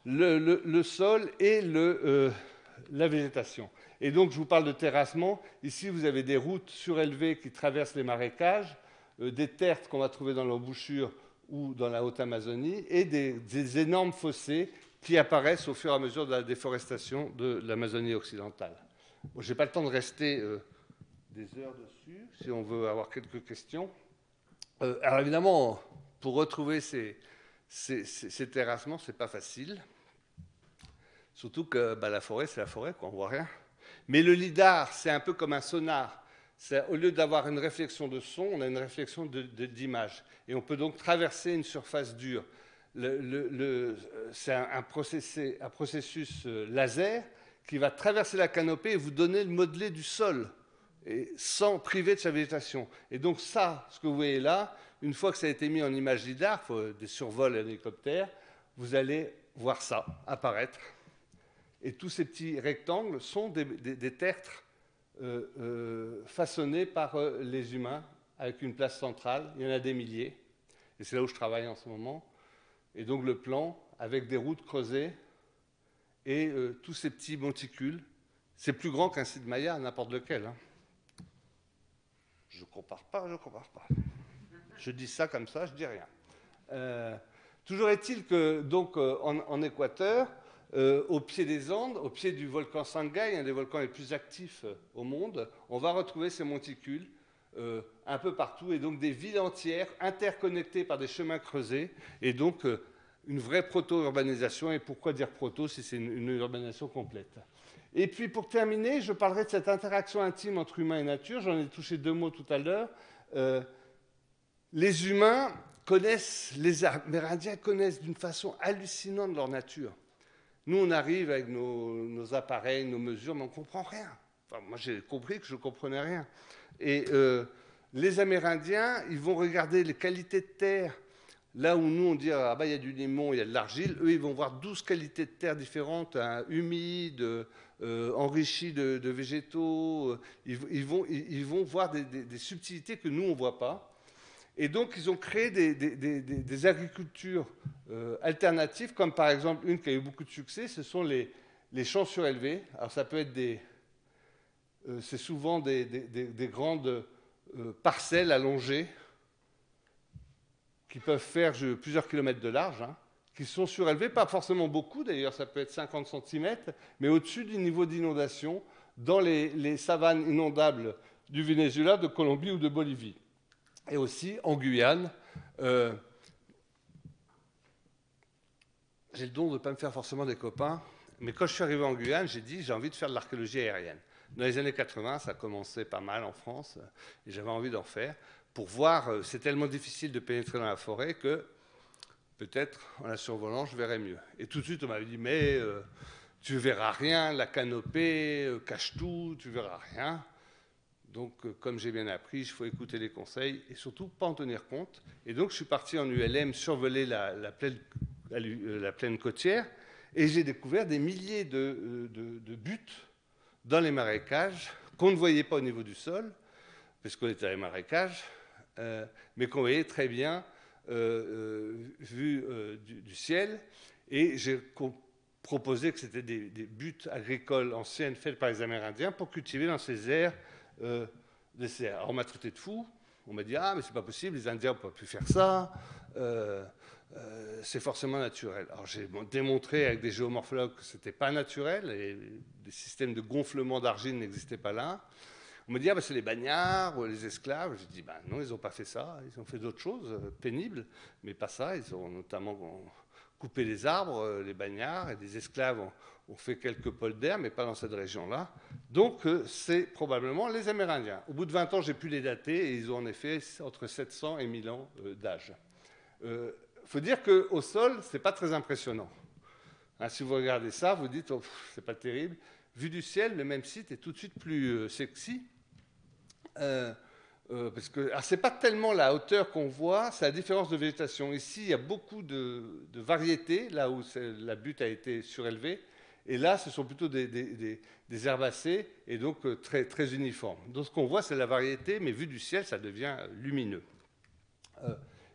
le sol et la végétation. Et donc je vous parle de terrassement. Ici vous avez des routes surélevées qui traversent les marécages, des tertres qu'on va trouver dans l'embouchure ou dans la Haute-Amazonie, et des énormes fossés qui apparaissent au fur et à mesure de la déforestation de l'Amazonie occidentale. Bon, je n'ai pas le temps de rester des heures dessus, si on veut avoir quelques questions. Alors évidemment, pour retrouver ces terrassements, ce n'est pas facile. Surtout que la forêt, c'est la forêt, quoi, on ne voit rien. Mais le LIDAR, c'est un peu comme un sonar. Au lieu d'avoir une réflexion de son, on a une réflexion d'image. Et on peut donc traverser une surface dure. C'est un processus laser qui va traverser la canopée et vous donner le modelé du sol, et sans priver de sa végétation. Et donc ça, ce que vous voyez là, une fois que ça a été mis en image LIDAR, des survols hélicoptères, vous allez voir ça apparaître. Et tous ces petits rectangles sont des tertres façonnés par les humains, avec une place centrale. Il y en a des milliers. Et c'est là où je travaille en ce moment. Et donc le plan, avec des routes creusées et tous ces petits monticules, c'est plus grand qu'un site Maya, n'importe lequel. Hein. Je ne compare pas. Je dis ça comme ça, je ne dis rien. Toujours est-il que, donc, en Équateur, au pied des Andes, au pied du volcan Sangay, un des volcans les plus actifs au monde, on va retrouver ces monticules un peu partout, et donc des villes entières interconnectées par des chemins creusés, et donc une vraie proto-urbanisation. Et pourquoi dire proto si c'est une urbanisation complète? Et puis pour terminer, je parlerai de cette interaction intime entre humain et nature. J'en ai touché 2 mots tout à l'heure. Les humains connaissent, les Amérindiens connaissent d'une façon hallucinante leur nature. Nous, on arrive avec nos appareils, nos mesures, mais on ne comprend rien. Enfin, moi, j'ai compris que je ne comprenais rien. Et les Amérindiens, ils vont regarder les qualités de terre. Là où nous, on dit, ah bah, il y a du limon, il y a de l'argile, eux, ils vont voir 12 qualités de terre différentes, hein, humides, enrichies de végétaux. Ils vont voir des subtilités que nous, on ne voit pas. Et donc, ils ont créé des agricultures alternatives, comme par exemple une qui a eu beaucoup de succès, ce sont les champs surélevés. Alors, ça peut être c'est souvent des grandes parcelles allongées qui peuvent faire plusieurs kilomètres de large, hein, qui sont surélevées, pas forcément beaucoup d'ailleurs, ça peut être 50 cm, mais au-dessus du niveau d'inondation dans les savanes inondables du Venezuela, de Colombie ou de Bolivie. Et aussi en Guyane. J'ai le don de ne pas me faire forcément des copains, mais quand je suis arrivé en Guyane, j'ai dit j'ai envie de faire de l'archéologie aérienne. Dans les années 80, ça commençait pas mal en France, et j'avais envie d'en faire, pour voir, c'est tellement difficile de pénétrer dans la forêt que peut-être en la survolant, je verrais mieux. Et tout de suite, on m'avait dit, mais tu ne verras rien, la canopée cache tout, tu ne verras rien. Donc, comme j'ai bien appris, il faut écouter les conseils et surtout pas en tenir compte. Et donc, je suis parti en ULM survoler la plaine côtière, et j'ai découvert des milliers de buttes dans les marécages qu'on ne voyait pas au niveau du sol, parce qu'on était dans les marécages, mais qu'on voyait très bien vu du ciel. Et j'ai proposé que c'était des buttes agricoles anciennes faites par les Amérindiens pour cultiver dans ces aires des serres. Alors on m'a traité de fou. On m'a dit « Ah, mais c'est pas possible, les Indiens ne peuvent plus faire ça. C'est forcément naturel. » Alors j'ai démontré avec des géomorphologues que ce n'était pas naturel, et des systèmes de gonflement d'argile n'existaient pas là. On me dit, ah ben c'est les bagnards ou les esclaves. J'ai dit, ben non, ils n'ont pas fait ça. Ils ont fait d'autres choses pénibles, mais pas ça. Ils ont notamment coupé les arbres, les bagnards, et des esclaves ont fait quelques polders, mais pas dans cette région-là. Donc, c'est probablement les Amérindiens. Au bout de 20 ans, j'ai pu les dater, et ils ont en effet entre 700 et 1000 ans d'âge. Faut dire qu'au sol, ce n'est pas très impressionnant. Hein, si vous regardez ça, vous dites, oh, c'est pas terrible. Vu du ciel, le même site est tout de suite plus sexy. Parce que c'est pas tellement la hauteur qu'on voit, c'est la différence de végétation. Ici, il y a beaucoup de variétés, là où la butte a été surélevée, Et là, ce sont plutôt des herbacées, et donc très, très uniformes. Donc ce qu'on voit, c'est la variété, mais vu du ciel, ça devient lumineux.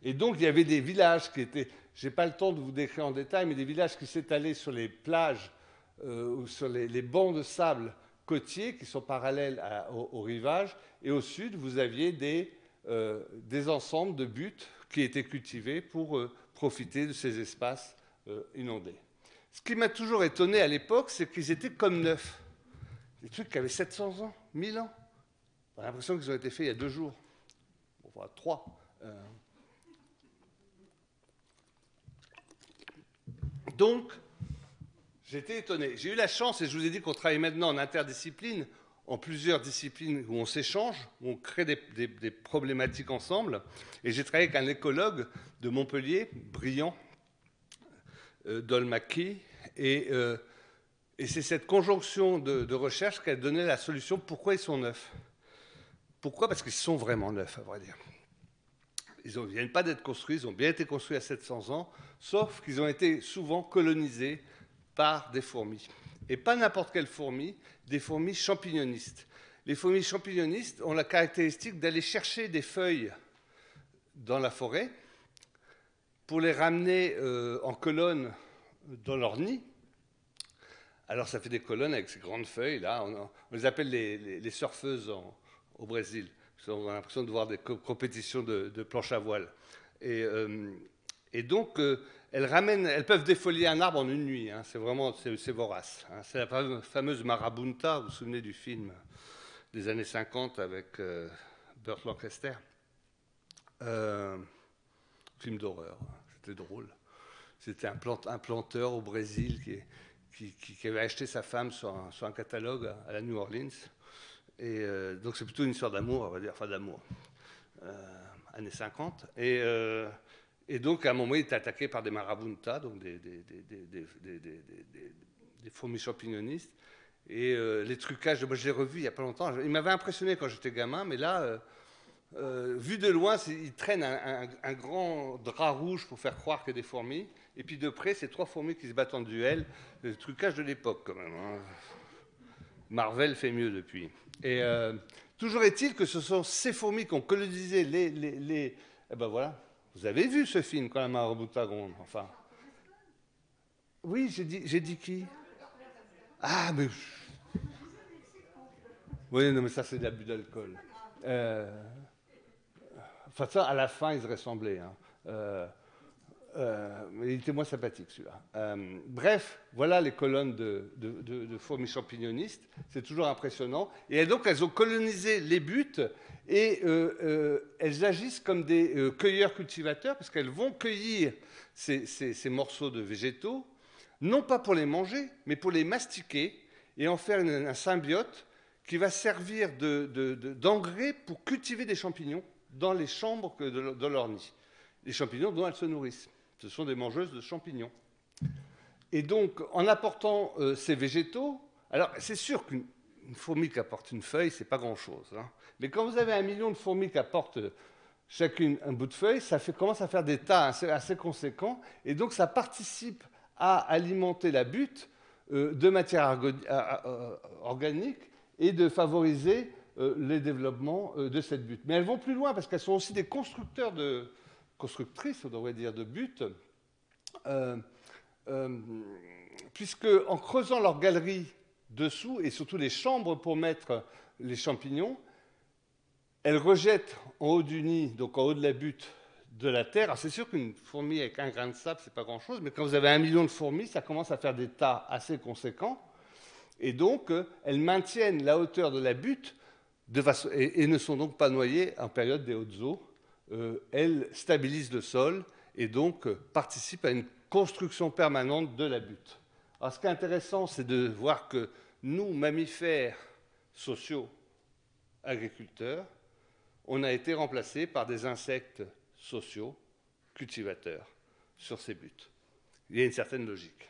Et donc, il y avait des villages qui étaient, je n'ai pas le temps de vous décrire en détail, mais des villages qui s'étalaient sur les plages ou sur les bancs de sable côtiers qui sont parallèles au rivage. Et au sud, vous aviez des ensembles de buttes qui étaient cultivés pour profiter de ces espaces inondés. Ce qui m'a toujours étonné à l'époque, c'est qu'ils étaient comme neufs. Des trucs qui avaient 700 ans, 1000 ans. On a l'impression qu'ils ont été faits il y a 2 jours. Enfin, 3. Donc, j'étais étonné. J'ai eu la chance, et je vous ai dit qu'on travaille maintenant en interdiscipline, en plusieurs disciplines où on s'échange, où on crée des problématiques ensemble. Et j'ai travaillé avec un écologue de Montpellier, brillant, Dol McKee, et c'est cette conjonction de recherche qui a donné la solution pourquoi ils sont neufs. Pourquoi? Parce qu'ils sont vraiment neufs, à vrai dire. Ils ne viennent pas d'être construits, ils ont bien été construits à 700 ans, sauf qu'ils ont été souvent colonisés par des fourmis. Et pas n'importe quelles fourmis, des fourmis champignonistes. Les fourmis champignonistes ont la caractéristique d'aller chercher des feuilles dans la forêt pour les ramener en colonne dans leur nid. Alors ça fait des colonnes avec ces grandes feuilles, là, on les appelle les surfeuses au Brésil. On a l'impression de voir des compétitions de planche à voile. Et donc, elles peuvent défolier un arbre en une nuit. Hein, c'est vorace. Hein. C'est la fameuse marabunta, vous vous souvenez du film des années 50 avec Burt Lancaster. Film d'horreur, c'était drôle. C'était un planteur au Brésil qui avait acheté sa femme sur un catalogue à la New Orleans. Et donc c'est plutôt une histoire d'amour, on va dire, enfin d'amour, années 50. Et donc à un moment, il était attaqué par des marabuntas, donc des fourmis champignonistes. Et les trucages, moi je l'ai revu il n'y a pas longtemps. Il m'avait impressionné quand j'étais gamin, mais là, vu de loin, il traîne un grand drap rouge pour faire croire qu'il y a des fourmis. Et puis de près, c'est 3 fourmis qui se battent en duel. Le trucage de l'époque, quand même. Hein. Marvel fait mieux depuis. Et toujours est-il que ce sont ces fourmis qui ont colonisé les... Eh ben voilà, vous avez vu ce film quand la marabunta gronde, enfin. Oui, j'ai dit qui? Ah, mais... Oui, non, mais ça, c'est de l'abus d'alcool. Enfin, ça, à la fin, ils se ressemblaient. Hein. Mais il était moins sympathique, celui-là. Bref, voilà les colonnes de fourmis champignonistes. C'est toujours impressionnant. Et donc, elles ont colonisé les buttes et elles agissent comme des cueilleurs-cultivateurs parce qu'elles vont cueillir ces morceaux de végétaux, non pas pour les manger, mais pour les mastiquer et en faire un symbiote qui va servir d'engrais pour cultiver des champignons dans les chambres de leur nid. Les champignons dont elles se nourrissent. Ce sont des mangeuses de champignons. Et donc, en apportant ces végétaux, alors c'est sûr qu'une fourmi qui apporte une feuille, c'est pas grand-chose. Hein. Mais quand vous avez 1 million de fourmis qui apportent chacune un bout de feuille, ça commence à faire des tas assez conséquents. Et donc, ça participe à alimenter la butte de matière organique et de favoriser les développements de cette butte. Mais elles vont plus loin parce qu'elles sont aussi des constructrices, on devrait dire, de buttes, puisque en creusant leur galerie dessous, et surtout les chambres pour mettre les champignons, elles rejettent en haut du nid, donc en haut de la butte, de la terre. Alors c'est sûr qu'une fourmi avec un grain de sable, c'est pas grand-chose, mais quand vous avez 1 million de fourmis, ça commence à faire des tas assez conséquents, et donc elles maintiennent la hauteur de la butte et ne sont donc pas noyées en période des hautes eaux. Elles stabilisent le sol et donc participent à une construction permanente de la butte. Alors, ce qui est intéressant, c'est de voir que nous, mammifères sociaux, agriculteurs, on a été remplacés par des insectes sociaux, cultivateurs, sur ces buttes. Il y a une certaine logique.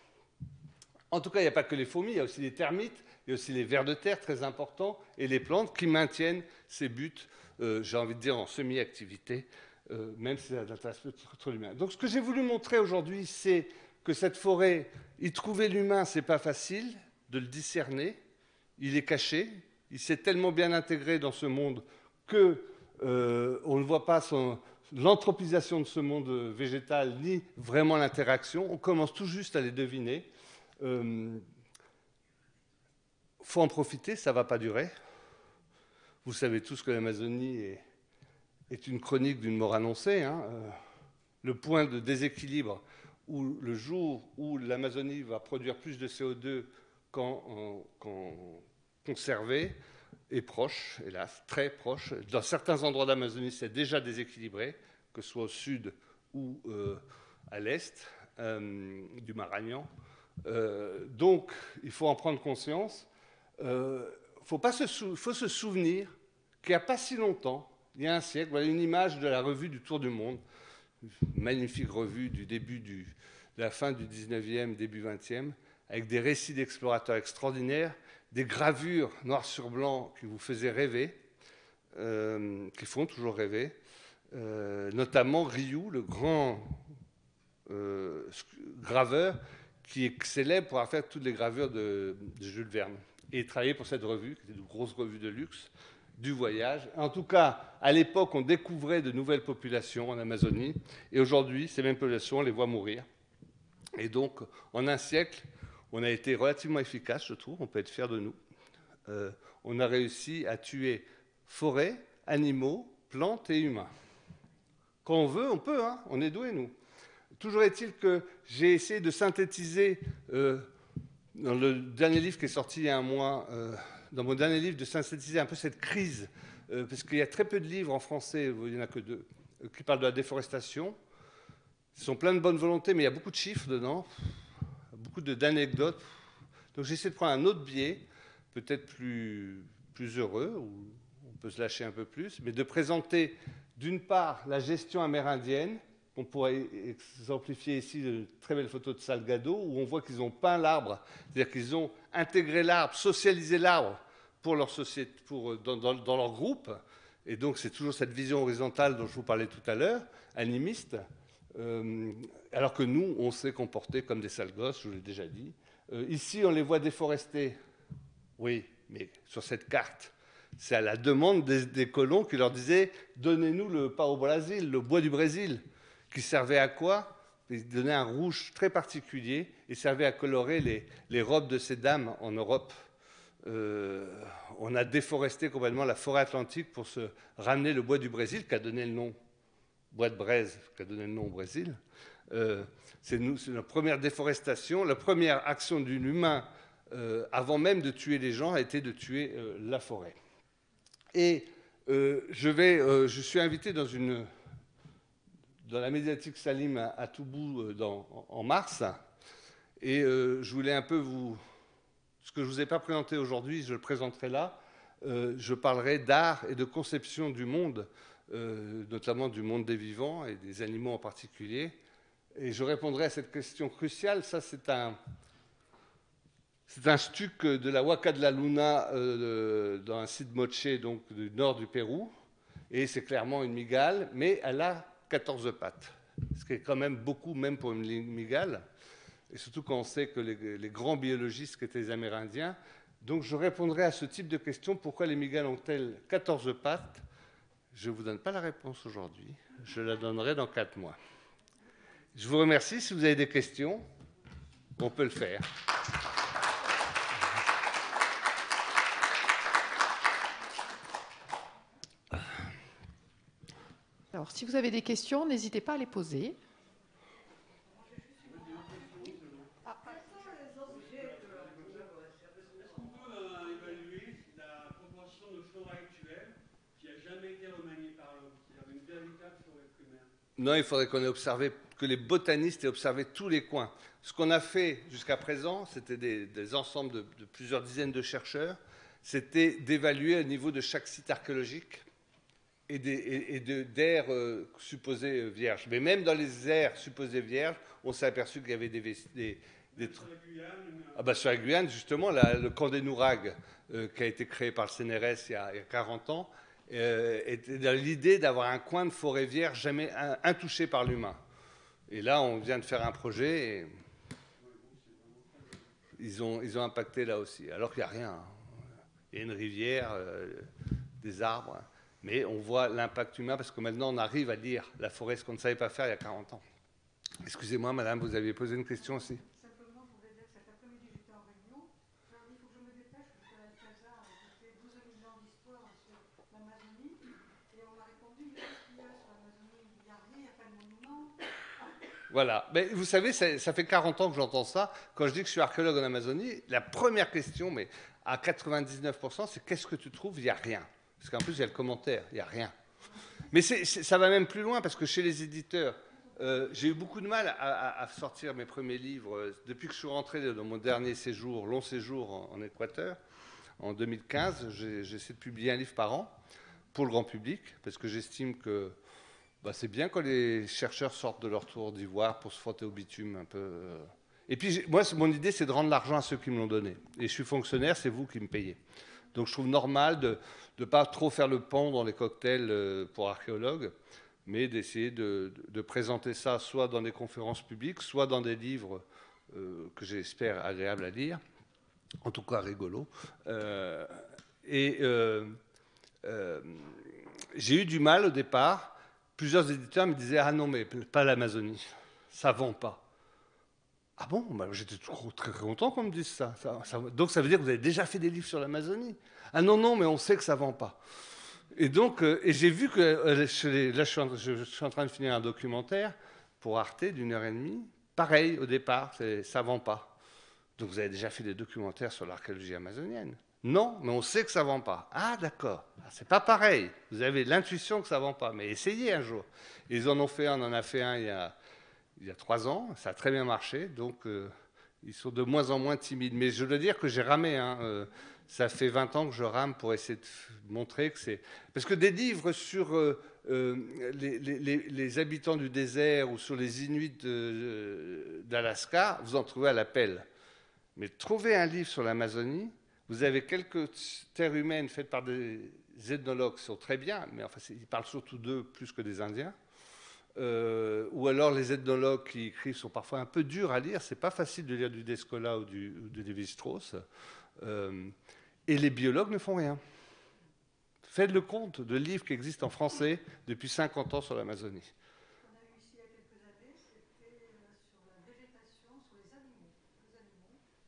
En tout cas, il n'y a pas que les fourmis, il y a aussi les termites, il y a aussi les vers de terre, très importants, et les plantes qui maintiennent ces buttes, j'ai envie de dire, en semi-activité, même si ça n'intéresse pas trop l'humain. Donc, ce que j'ai voulu montrer aujourd'hui, c'est que cette forêt, y trouver l'humain, c'est pas facile de le discerner. Il est caché. Il s'est tellement bien intégré dans ce monde que on ne voit pas l'anthropisation de ce monde végétal ni vraiment l'interaction. On commence tout juste à les deviner. Faut en profiter, ça ne va pas durer. Vous savez tous que l'Amazonie est une chronique d'une mort annoncée. Hein. Le point de déséquilibre où le jour où l'Amazonie va produire plus de CO2 qu'en conservé est proche, hélas, très proche. Dans certains endroits d'Amazonie, c'est déjà déséquilibré, que ce soit au sud ou à l'est du Maranhão. Donc, il faut en prendre conscience. Faut se souvenir qu'il n'y a pas si longtemps, il y a un siècle, voilà une image de la revue du Tour du Monde, une magnifique revue du début de la fin du 19e, début 20e, avec des récits d'explorateurs extraordinaires, des gravures noir sur blanc qui vous faisaient rêver, qui font toujours rêver, notamment Ryu, le grand graveur, qui est célèbre pour avoir fait toutes les gravures de Jules Verne. Et travaillé pour cette revue, qui était une grosse revue de luxe, du voyage. En tout cas, à l'époque, on découvrait de nouvelles populations en Amazonie, et aujourd'hui, ces mêmes populations, on les voit mourir. Et donc, en un siècle, on a été relativement efficace, je trouve, on peut être fier de nous. On a réussi à tuer forêts, animaux, plantes et humains. Quand on veut, on peut, hein, on est doués, nous. Toujours est-il que j'ai essayé de synthétiser, dans le dernier livre qui est sorti il y a un mois, dans mon dernier livre, de synthétiser un peu cette crise, parce qu'il y a très peu de livres en français, il n'y en a que 2, qui parlent de la déforestation. Ils sont pleins de bonne volonté, mais il y a beaucoup de chiffres dedans, beaucoup d'anecdotes. Donc j'essaie de prendre un autre biais, peut-être plus heureux, où on peut se lâcher un peu plus, mais de présenter d'une part la gestion amérindienne. On pourrait exemplifier ici une très belle photo de Salgado, où on voit qu'ils ont peint l'arbre, c'est-à-dire qu'ils ont intégré l'arbre, socialisé l'arbre pour leur société, dans leur groupe. Et donc c'est toujours cette vision horizontale dont je vous parlais tout à l'heure, animiste, alors que nous, on s'est comporté comme des sales gosses, je vous l'ai déjà dit. Ici, on les voit déforestés. Oui, mais sur cette carte, c'est à la demande des colons qui leur disaient « Donnez-nous le pau-brasil, le bois du Brésil », qui servait à quoi? Il donnait un rouge très particulier et servait à colorer les robes de ces dames en Europe. On a déforesté complètement la forêt atlantique pour se ramener le bois du Brésil, qui a donné le nom, bois de braise, qui a donné le nom au Brésil. C'est notre première déforestation. La première action d'un humain, avant même de tuer les gens, a été de tuer la forêt. Et je suis invité dans la médiathèque Salim à Toubou en mars. Et je voulais un peu ce que je ne vous ai pas présenté aujourd'hui, je le présenterai là. Je parlerai d'art et de conception du monde, notamment du monde des vivants et des animaux en particulier. Et je répondrai à cette question cruciale. Ça, c'est un stuc de la Huaca de la Luna dans un site moché, donc du nord du Pérou. Et c'est clairement une mygale, mais elle a 14 pattes, ce qui est quand même beaucoup, même pour une mygale, et surtout quand on sait que les grands biologistes qui étaient les Amérindiens. Donc je répondrai à ce type de questions. Pourquoi les mygales ont-elles 14 pattes? Je ne vous donne pas la réponse aujourd'hui, je la donnerai dans 4 mois. Je vous remercie. Si vous avez des questions, on peut le faire. Alors, si vous avez des questions, n'hésitez pas à les poser. Évaluer la proportion de flore actuelle qui n'a jamais été remaniée par l'homme, c'est-à-dire une véritable forêt primaire? Non, il faudrait qu'on ait observé, que les botanistes aient observé tous les coins. Ce qu'on a fait jusqu'à présent, c'était des ensembles de plusieurs dizaines de chercheurs, c'était d'évaluer au niveau de chaque site archéologique et d'aires supposées vierges. Mais même dans les aires supposées vierges, on s'est aperçu qu'il y avait des Sur la Guyane, sur la Guyane, justement, le camp des Nouragues, qui a été créé par le CNRS il y a 40 ans, était dans l'idée d'avoir un coin de forêt vierge jamais intouché par l'humain. Et là, on vient de faire un projet, et ils ont impacté là aussi. Alors qu'il n'y a rien. Hein. Il y a une rivière, des arbres, hein. Mais on voit l'impact humain parce que maintenant on arrive à lire la forêt, ce qu'on ne savait pas faire il y a 40 ans. Excusez-moi, madame, vous aviez posé une question aussi. Simplement, je voudrais dire que cet après-midi, j'étais en réunion. Je leur ai dit, il faut que je me dépêche, parce qu'à Alcazar, j'ai fait 12 000 ans d'histoire sur l'Amazonie. Et on m'a répondu, qu'est-ce qu'il y a sur l'Amazonie? Il n'y a rien, il n'y a pas de monument. Voilà. Mais vous savez, ça fait 40 ans que j'entends ça. Quand je dis que je suis archéologue en Amazonie, la première question, mais à 99%, c'est qu'est-ce que tu trouves? Il n'y a rien. Parce qu'en plus, il y a le commentaire, il n'y a rien. Mais ça va même plus loin, parce que chez les éditeurs, j'ai eu beaucoup de mal à sortir mes premiers livres. Depuis que je suis rentré dans mon dernier séjour, long séjour en Équateur, en 2015, j'essaie de publier un livre par an pour le grand public, parce que j'estime que c'est bien quand les chercheurs sortent de leur tour d'ivoire pour se frotter au bitume un peu. Et puis, moi, mon idée, c'est de rendre l'argent à ceux qui me l'ont donné. Et je suis fonctionnaire, c'est vous qui me payez. Donc, je trouve normal de ne pas trop faire le pont dans les cocktails pour archéologues, mais d'essayer de présenter ça soit dans des conférences publiques, soit dans des livres que j'espère agréables à lire, en tout cas rigolos. J'ai eu du mal au départ. Plusieurs éditeurs me disaient « Ah non, mais pas l'Amazonie, ça ne vend pas ». Ah bon, j'étais très content qu'on me dise ça. Donc ça veut dire que vous avez déjà fait des livres sur l'Amazonie. Ah non, non, mais on sait que ça ne vend pas. Et donc, j'ai vu que, là je suis en train de finir un documentaire pour Arte d'1h30. Pareil, au départ, ça ne vend pas. Donc vous avez déjà fait des documentaires sur l'archéologie amazonienne. Non, mais on sait que ça ne vend pas. Ah d'accord, c'est pas pareil. Vous avez l'intuition que ça ne vend pas, mais essayez un jour. Ils en ont fait un, on en a fait un il y a 3 ans, ça a très bien marché, donc ils sont de moins en moins timides. Mais je dois dire que j'ai ramé, hein, ça fait 20 ans que je rame pour essayer de montrer que c'est... Parce que des livres sur les habitants du désert ou sur les Inuits d'Alaska, vous en trouvez à l'appel. Mais trouver un livre sur l'Amazonie, vous avez quelques terres humaines faites par des ethnologues qui sont très bien, mais enfin, ils parlent surtout d'eux plus que des Indiens. Ou alors les ethnologues qui écrivent sont parfois un peu durs à lire. C'est pas facile de lire du Descola ou de Lévi-Strauss. Et les biologues ne font rien. Faites le compte de livres qui existent en français depuis 50 ans sur l'Amazonie. On a eu ici il y a quelques années, c'était sur la végétation, sur les animaux.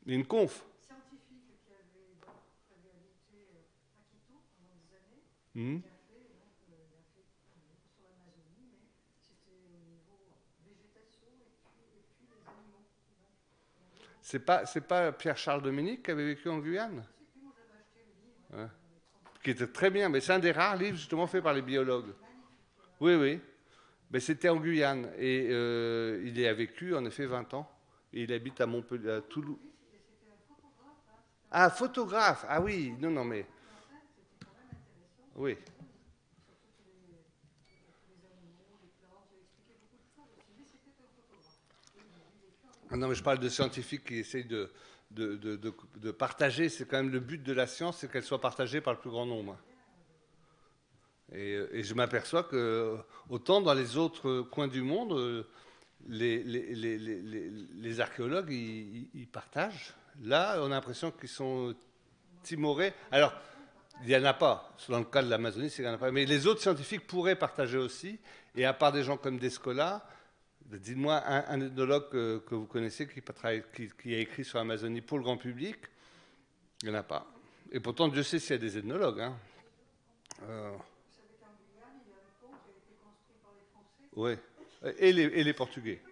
Une conf. Scientifique qui avait habité à Quito pendant des années, Mmh. qui a fait, donc, il a fait sur l'Amazonie, mais c'était au niveau végétation et puis les animaux. C'est pas Pierre-Charles Dominique qui avait vécu en Guyane? C'est moi j'avais acheté le livre. Ouais. Qui était très bien, mais c'est un des rares livres justement faits par les biologues. Oui, oui. Mais c'était en Guyane et il y a vécu en effet 20 ans. Et il habite à Montpellier, à Toulouse. Ah, photographe. Ah oui, non, non, mais... Oui. Ah non, mais je parle de scientifiques qui essayent de partager. C'est quand même le but de la science, c'est qu'elle soit partagée par le plus grand nombre. Et je m'aperçois que, autant dans les autres coins du monde, les archéologues, ils partagent. Là, on a l'impression qu'ils sont timorés. Alors, il n'y en a pas. Dans le cas de l'Amazonie, c'est qu'il n'y en a pas. Mais les autres scientifiques pourraient partager aussi. Et à part des gens comme Descola, dites-moi un ethnologue que vous connaissez qui a écrit sur l'Amazonie pour le grand public, il n'y en a pas. Et pourtant, Dieu sait s'il y a des ethnologues. Hein. Oui, et les Portugais.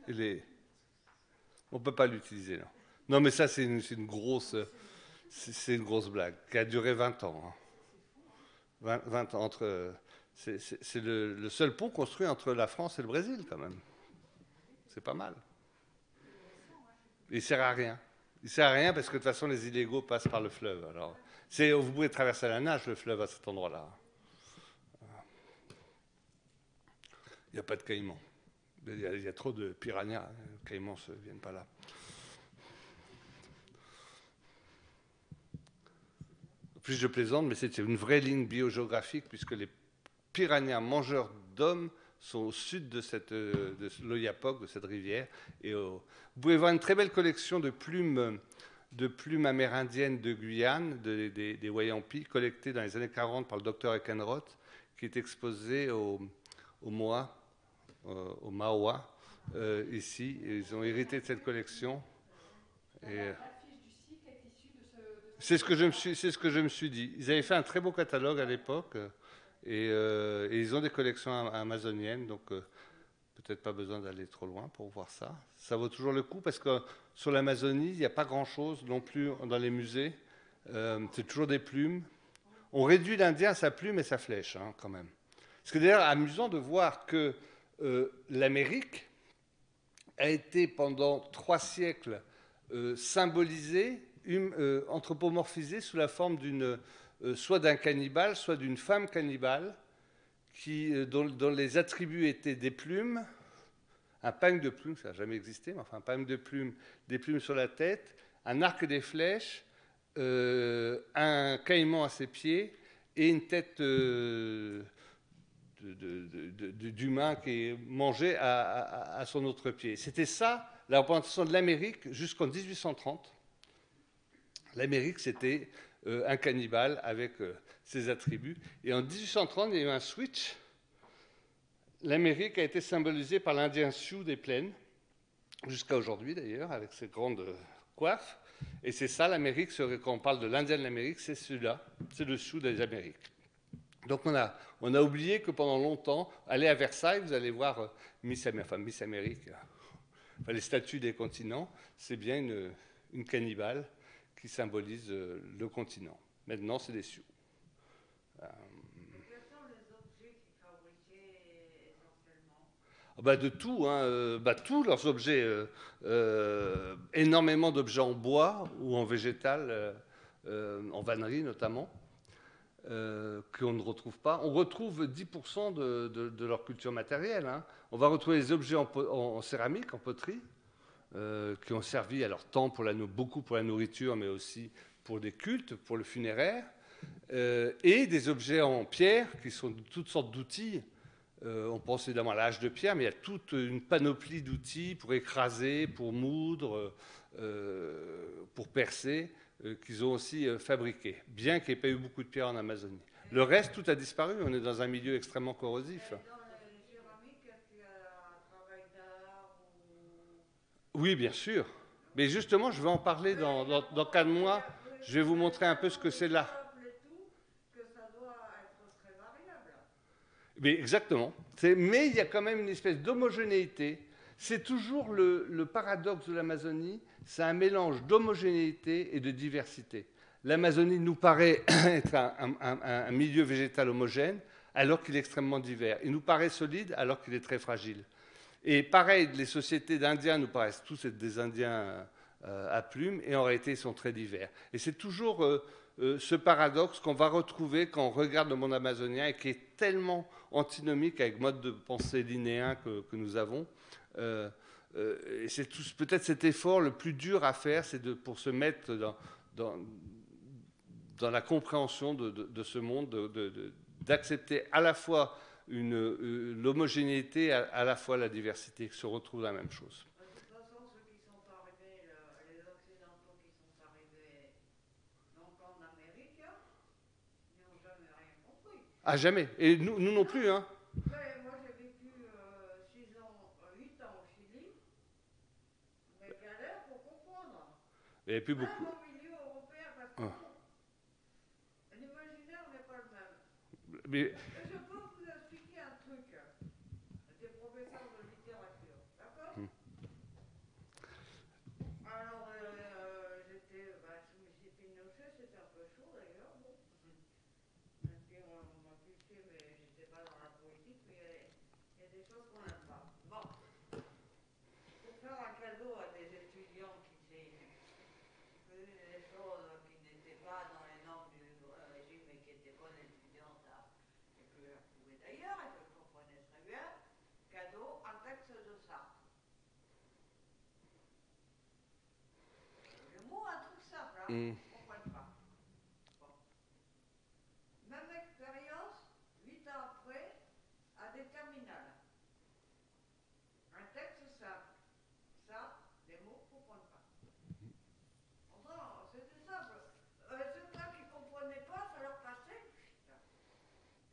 On ne peut pas l'utiliser, non. Non, mais ça, c'est une grosse blague qui a duré 20 ans. Hein. 20 ans c'est le seul pont construit entre la France et le Brésil, quand même. C'est pas mal. Il ne sert à rien. Il ne sert à rien parce que de toute façon, les illégaux passent par le fleuve. Alors, vous pouvez traverser à la nage, le fleuve, à cet endroit-là. Il n'y a pas de caïmans. Il y a trop de piranhas. Les caïmans ne viennent pas là. En plus, je plaisante, mais c'est une vraie ligne biogéographique puisque les piranhas mangeurs d'hommes sont au sud de l'Oyapock, de cette rivière. Et vous pouvez voir une très belle collection de plumes amérindiennes de Guyane, des Wayampi, collectées dans les années 40 par le docteur Eckenroth, qui est exposée au Maoa, ici. Et ils ont hérité de cette collection. Et, c'est ce que je me suis dit. Ils avaient fait un très beau catalogue à l'époque, et ils ont des collections amazoniennes, donc peut-être pas besoin d'aller trop loin pour voir ça. Ça vaut toujours le coup, parce que sur l'Amazonie, il n'y a pas grand-chose non plus dans les musées. C'est toujours des plumes. On réduit l'Indien à sa plume et sa flèche, hein, quand même. C'est d'ailleurs amusant de voir que l'Amérique a été pendant 3 siècles symbolisée, anthropomorphisée sous la forme soit d'un cannibale, soit d'une femme cannibale, dont les attributs étaient des plumes, un pagne de plumes, ça n'a jamais existé, mais enfin un pagne de plumes, des plumes sur la tête, un arc et des flèches, un caïman à ses pieds et une tête d'humain qui est mangé à son autre pied. C'était ça la représentation de l'Amérique jusqu'en 1830. L'Amérique, c'était un cannibale avec ses attributs. Et en 1830, il y a eu un switch. L'Amérique a été symbolisée par l'Indien Sioux des plaines, jusqu'à aujourd'hui d'ailleurs, avec ses grandes coiffes. Et c'est ça l'Amérique, quand on parle de l'Indien de l'Amérique, c'est celui-là, c'est le Sioux des Amériques. Donc on a oublié que pendant longtemps, allez à Versailles, vous allez voir Miss Amérique, enfin, les statues des continents, c'est bien une cannibale qui symbolise le continent. Maintenant, c'est des Sioux. Quels sont les objets qu'ils fabriquaient essentiellement? De tout, hein, tous leurs objets, énormément d'objets en bois ou en végétal, en vannerie notamment, qu'on ne retrouve pas. On retrouve 10% de leur culture matérielle. Hein. On va retrouver des objets en céramique, en poterie, qui ont servi à leur temps beaucoup pour la nourriture, mais aussi pour des cultes, pour le funéraire, et des objets en pierre, qui sont de toutes sortes d'outils. On pense évidemment à l'âge de pierre, mais il y a toute une panoplie d'outils pour écraser, pour moudre, pour percer, qu'ils ont aussi fabriqués, bien qu'il n'y ait pas eu beaucoup de pierre en Amazonie. Le reste, tout a disparu. On est dans un milieu extrêmement corrosif. Dans les céramiques, est-ce qu'il y a un travail d'art Oui, bien sûr. Mais justement, je vais en parler dans 4 mois. Je vais vous montrer un peu ce que c'est là. Que ça doit être très variable. Mais exactement. Mais il y a quand même une espèce d'homogénéité. C'est toujours le paradoxe de l'Amazonie, c'est un mélange d'homogénéité et de diversité. L'Amazonie nous paraît être un milieu végétal homogène, alors qu'il est extrêmement divers. Il nous paraît solide, alors qu'il est très fragile. Et pareil, les sociétés d'Indiens nous paraissent tous être des Indiens à plumes, et en réalité, ils sont très divers. Et c'est toujours ce paradoxe qu'on va retrouver quand on regarde le monde amazonien, et qui est tellement antinomique avec le mode de pensée linéen que nous avons. Et c'est peut-être cet effort le plus dur à faire, c'est pour se mettre dans la compréhension de ce monde, d'accepter à la fois l'homogénéité, à la fois la diversité, qui se retrouvent dans la même chose. De toute façon, ceux qui sont arrivés, les Occidentaux qui sont arrivés donc en Amérique, n'ont jamais rien compris. Ah, jamais. Et nous non plus, hein. Ouais, moi j'ai vécu 8 ans au Chili, mais galère pour comprendre. Il n'y avait plus beaucoup. Même au milieu européen, parce que l'imaginaire n'est pas le même. Mais, Je peux vous expliquer un truc, des professeurs de littérature, d'accord? Alors, j'étais Pinochet, c'était un peu chaud d'ailleurs, bon. Et puis on m'a piqué, mais j'étais pas dans la politique, mais il y a des choses qu'on n'aime pas. Bon, pour faire un cadeau à des étudiants qui faisaient des choses qui n'étaient pas dans les normes du régime et qui étaient bonnes étudiantes, et que je trouvais d'ailleurs, et que je comprenais très bien, cadeau, un texte de Sartre. Le mot, un truc simple, hein, je ne comprends pas. Bon. Même expérience, 8 ans après, à des terminales.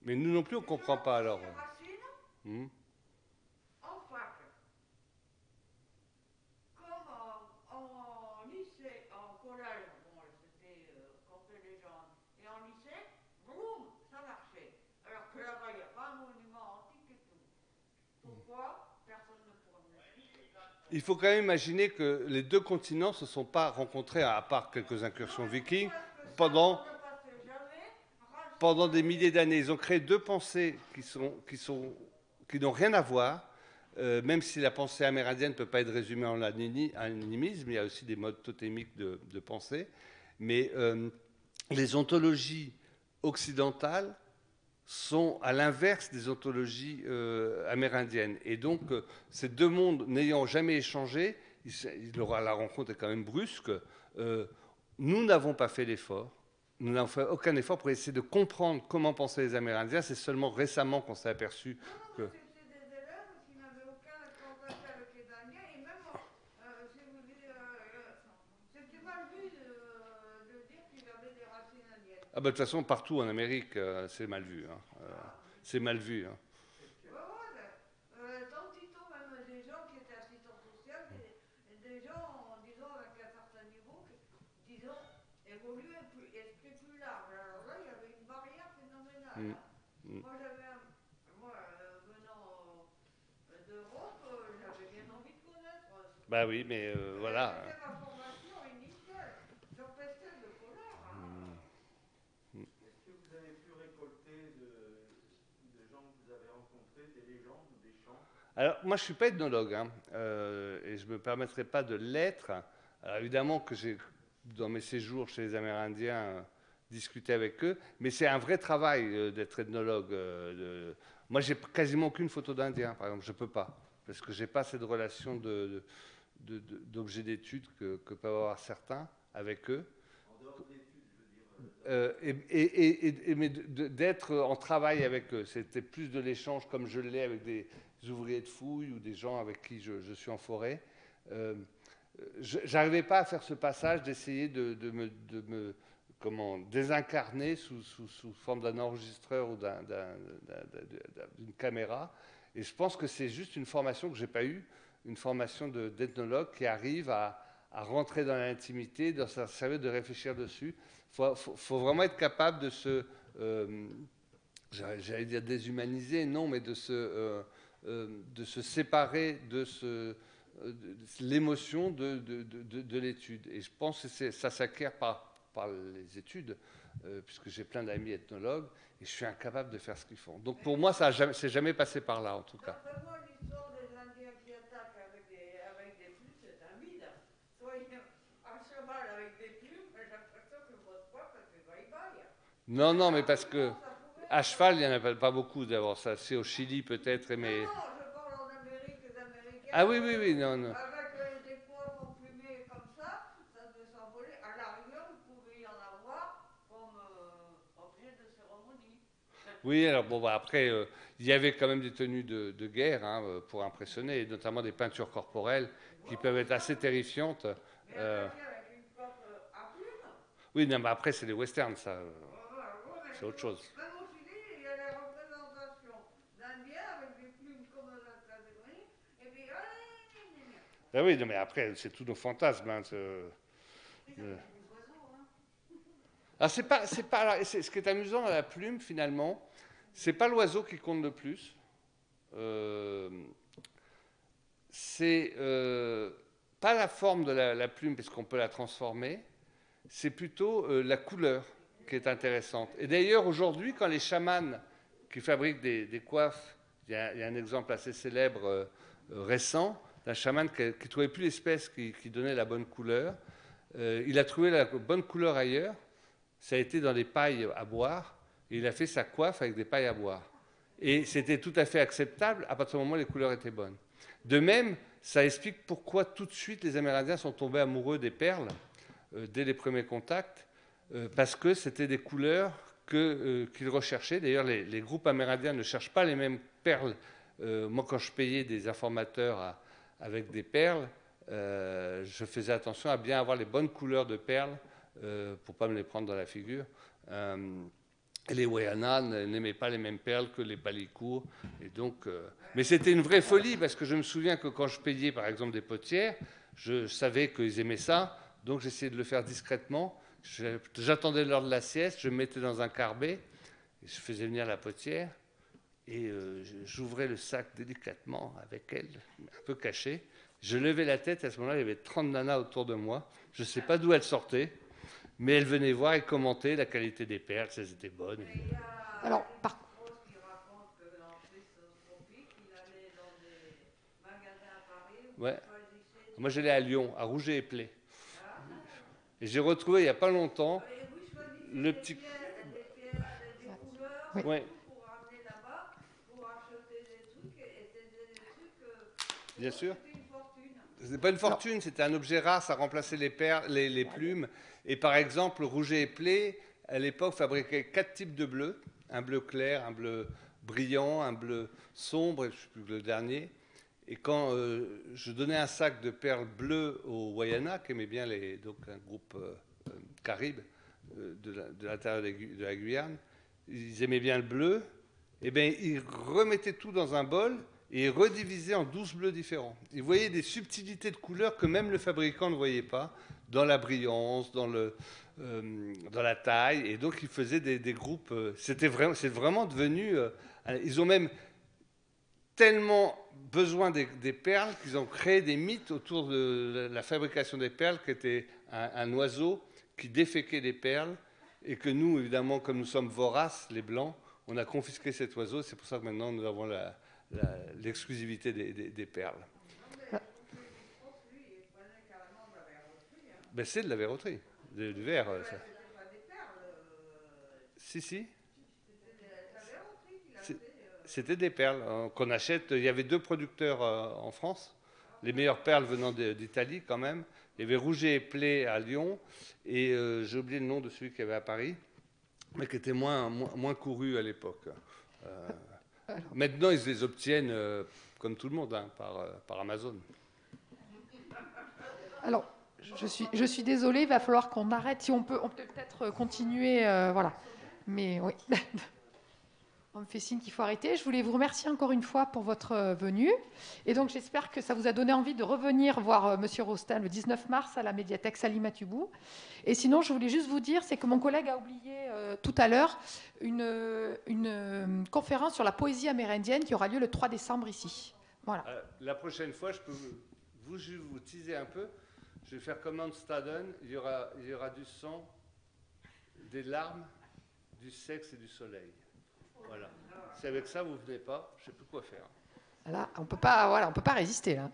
Mais nous non plus, on ne comprend pas alors. Les racines Hmm. en fac. Comme en lycée, en collège, bon, c'était compter les gens. Et en lycée, boum, ça marchait. Alors que là-bas, il n'y a pas un monument antique et tout. Pourquoi? Personne ne pourra me l'expliquer. Il faut quand même imaginer que les deux continents ne se sont pas rencontrés, à part quelques incursions vikings, pendant des milliers d'années. Ils ont créé deux pensées qui n'ont rien à voir, même si la pensée amérindienne ne peut pas être résumée en animisme, il y a aussi des modes totémiques de pensée. Mais les ontologies occidentales sont à l'inverse des ontologies amérindiennes. Et donc, ces deux mondes n'ayant jamais échangé, la rencontre est quand même brusque. Nous n'avons pas fait l'effort. Nous n'avons fait aucun effort pour essayer de comprendre comment pensaient les Amérindiens. C'est seulement récemment qu'on s'est aperçu que... C'était des élèves qui n'avaient aucun contact avec les Indiens. Et même, si vous dites, c'était mal vu de dire qu'ils avaient des racines indiennes. Ah ben, de toute façon, partout en Amérique, c'est mal vu. Hein. C'est mal vu. Hein. Tant Tito, même des gens qui étaient assistants sociaux, des gens, disons, avec un certain niveau, qui, disons, évoluaient étaient plus large. Alors là, il y avait une barrière phénoménale. Moi, venant d'Europe, j'avais bien envie de connaître. Bah oui, mais voilà. C'était ma formation initiale. Sur Pestel de Polar. Est-ce que vous avez pu récolter de gens que vous avez rencontrés, des légendes ou des chants? Alors, moi, je ne suis pas ethnologue, hein, et je ne me permettrai pas de l'être. Alors, évidemment que j'ai, dans mes séjours chez les Amérindiens, discuté avec eux, mais c'est un vrai travail d'être ethnologue. Moi, j'ai quasiment aucune photo d'Indien, par exemple, je ne peux pas, parce que je n'ai pas cette relation d'objet d'étude que peuvent avoir certains avec eux. En dehors de l'étude, je veux dire. Mais d'être en travail avec eux, c'était plus de l'échange comme je l'ai avec des ouvriers de fouilles ou des gens avec qui je suis en forêt. J'arrivais pas à faire ce passage d'essayer de me désincarner sous forme d'un enregistreur ou d'une caméra. Et je pense que c'est juste une formation que j'ai pas eue, une formation d'ethnologue qui arrive à rentrer dans l'intimité, de se servir de réfléchir dessus. Faut vraiment être capable de se, j'allais dire déshumaniser, non, mais de se séparer de l'émotion de l'étude. Et je pense que ça s'acquiert par les études, puisque j'ai plein d'amis ethnologues, et je suis incapable de faire ce qu'ils font. Donc pour moi, ça s'est jamais passé par là, en tout cas. D'après moi, l'histoire des Indiens qui attaquent avec des plumes, c'est un mythe. Soit un cheval avec des plumes, j'ai l'impression que votre poids, ça fait bye-bye. Non, mais parce que à cheval, il n'y en a pas beaucoup d'abord. Ça, c'est au Chili peut-être, mais... Non, je parle en Amérique, les Américains. Ah oui, non. Avec des poids emplumés comme ça devait s'envoler. À la rigueur, vous pouvez y en avoir comme objet de cérémonie. Oui, alors bon, après, il y avait quand même des tenues de guerre pour impressionner, et notamment des peintures corporelles qui peuvent être assez terrifiantes. Mais avec une coque à plumes. Oui, non, mais après, c'est les westerns, ça. C'est autre chose. Même au Chili, il y a les représentations d'Indiens avec des plumes comme aux États-Unis. Et puis, Ah oui, non, mais après, c'est tous nos fantasmes. Alors, ce qui est amusant à la plume, finalement, c'est pas l'oiseau qui compte le plus. C'est pas la forme de la plume, parce qu'on peut la transformer. C'est plutôt la couleur qui est intéressante. Et d'ailleurs, aujourd'hui, quand les chamans qui fabriquent des coiffes, il y a un exemple assez célèbre récent d'un chaman qui ne trouvait plus l'espèce qui donnait la bonne couleur. Il a trouvé la bonne couleur ailleurs. Ça a été dans des pailles à boire. Et il a fait sa coiffe avec des pailles à boire. Et c'était tout à fait acceptable à partir du moment où les couleurs étaient bonnes. De même, ça explique pourquoi tout de suite les Amérindiens sont tombés amoureux des perles dès les premiers contacts, parce que c'était des couleurs qu'ils recherchaient. D'ailleurs, les groupes amérindiens ne cherchent pas les mêmes perles. Moi, quand je payais des informateurs avec des perles, je faisais attention à bien avoir les bonnes couleurs de perles pour ne pas me les prendre dans la figure. Et les Wayana n'aimaient pas les mêmes perles que les palicours. Et donc, mais c'était une vraie folie, parce que je me souviens que quand je payais, par exemple, des potières, je savais qu'ils aimaient ça, donc j'essayais de le faire discrètement. J'attendais l'heure de la sieste, je me mettais dans un carbet, et je faisais venir la potière, et j'ouvrais le sac délicatement avec elle, un peu caché. Je levais la tête, et à ce moment-là, il y avait 30 nanas autour de moi. Je ne sais pas d'où elles sortaient, mais elles venaient voir et commenter la qualité des perles, si elles étaient bonnes. Alors, par Ouais. Moi, j'allais à Lyon, à Rouget et Play. Et j'ai retrouvé il n'y a pas longtemps le petit. Oui. Ouais. Bien sûr. C'était pas une fortune, c'était un objet rare, ça remplaçait les perles, les plumes. Et par exemple, Rouget et Play, à l'époque, fabriquait 4 types de bleus. Un bleu clair, un bleu brillant, un bleu sombre, et je ne sais plus le dernier. Et quand je donnais un sac de perles bleues aux Wayana, qui aimaient bien donc un groupe caribe de l'intérieur de la Guyane, ils aimaient bien le bleu, et bien ils remettaient tout dans un bol et ils redivisaient en 12 bleus différents. Ils voyaient des subtilités de couleurs que même le fabricant ne voyait pas, dans la brillance, dans la taille, et donc ils faisaient des groupes. C'est vraiment devenu. Ils ont même tellement besoin des perles qu'ils ont créé des mythes autour de la fabrication des perles, qui était un oiseau qui déféquait des perles, et que nous, évidemment, comme nous sommes voraces, les Blancs, on a confisqué cet oiseau. C'est pour ça que maintenant nous avons l'exclusivité des perles. Ben, c'est de la verroterie, du verre. Ça. Si. C'était des perles qu'on achète. Il y avait 2 producteurs en France, les meilleures perles venant d'Italie quand même. Il y avait Rouget et Play à Lyon, et j'ai oublié le nom de celui qu'il y avait à Paris, mais qui était moins couru à l'époque. Maintenant, ils les obtiennent, comme tout le monde, hein, par Amazon. Alors, je suis désolée, il va falloir qu'on arrête. Si on peut peut-être continuer, voilà. Mais oui. On me fait signe qu'il faut arrêter. Je voulais vous remercier encore une fois pour votre venue. Et donc, j'espère que ça vous a donné envie de revenir voir Monsieur Rostaing le 19 mars à la médiathèque Salim Matubou. Et sinon, je voulais juste vous dire, c'est que mon collègue a oublié tout à l'heure une conférence sur la poésie amérindienne qui aura lieu le 3 décembre ici. Voilà. La prochaine fois, je peux vous teaser un peu. Je vais faire comme Hans Staden. Il y aura du sang, des larmes, du sexe et du soleil. Voilà. Si avec ça vous venez pas, je ne sais plus quoi faire. Là, on peut pas résister là.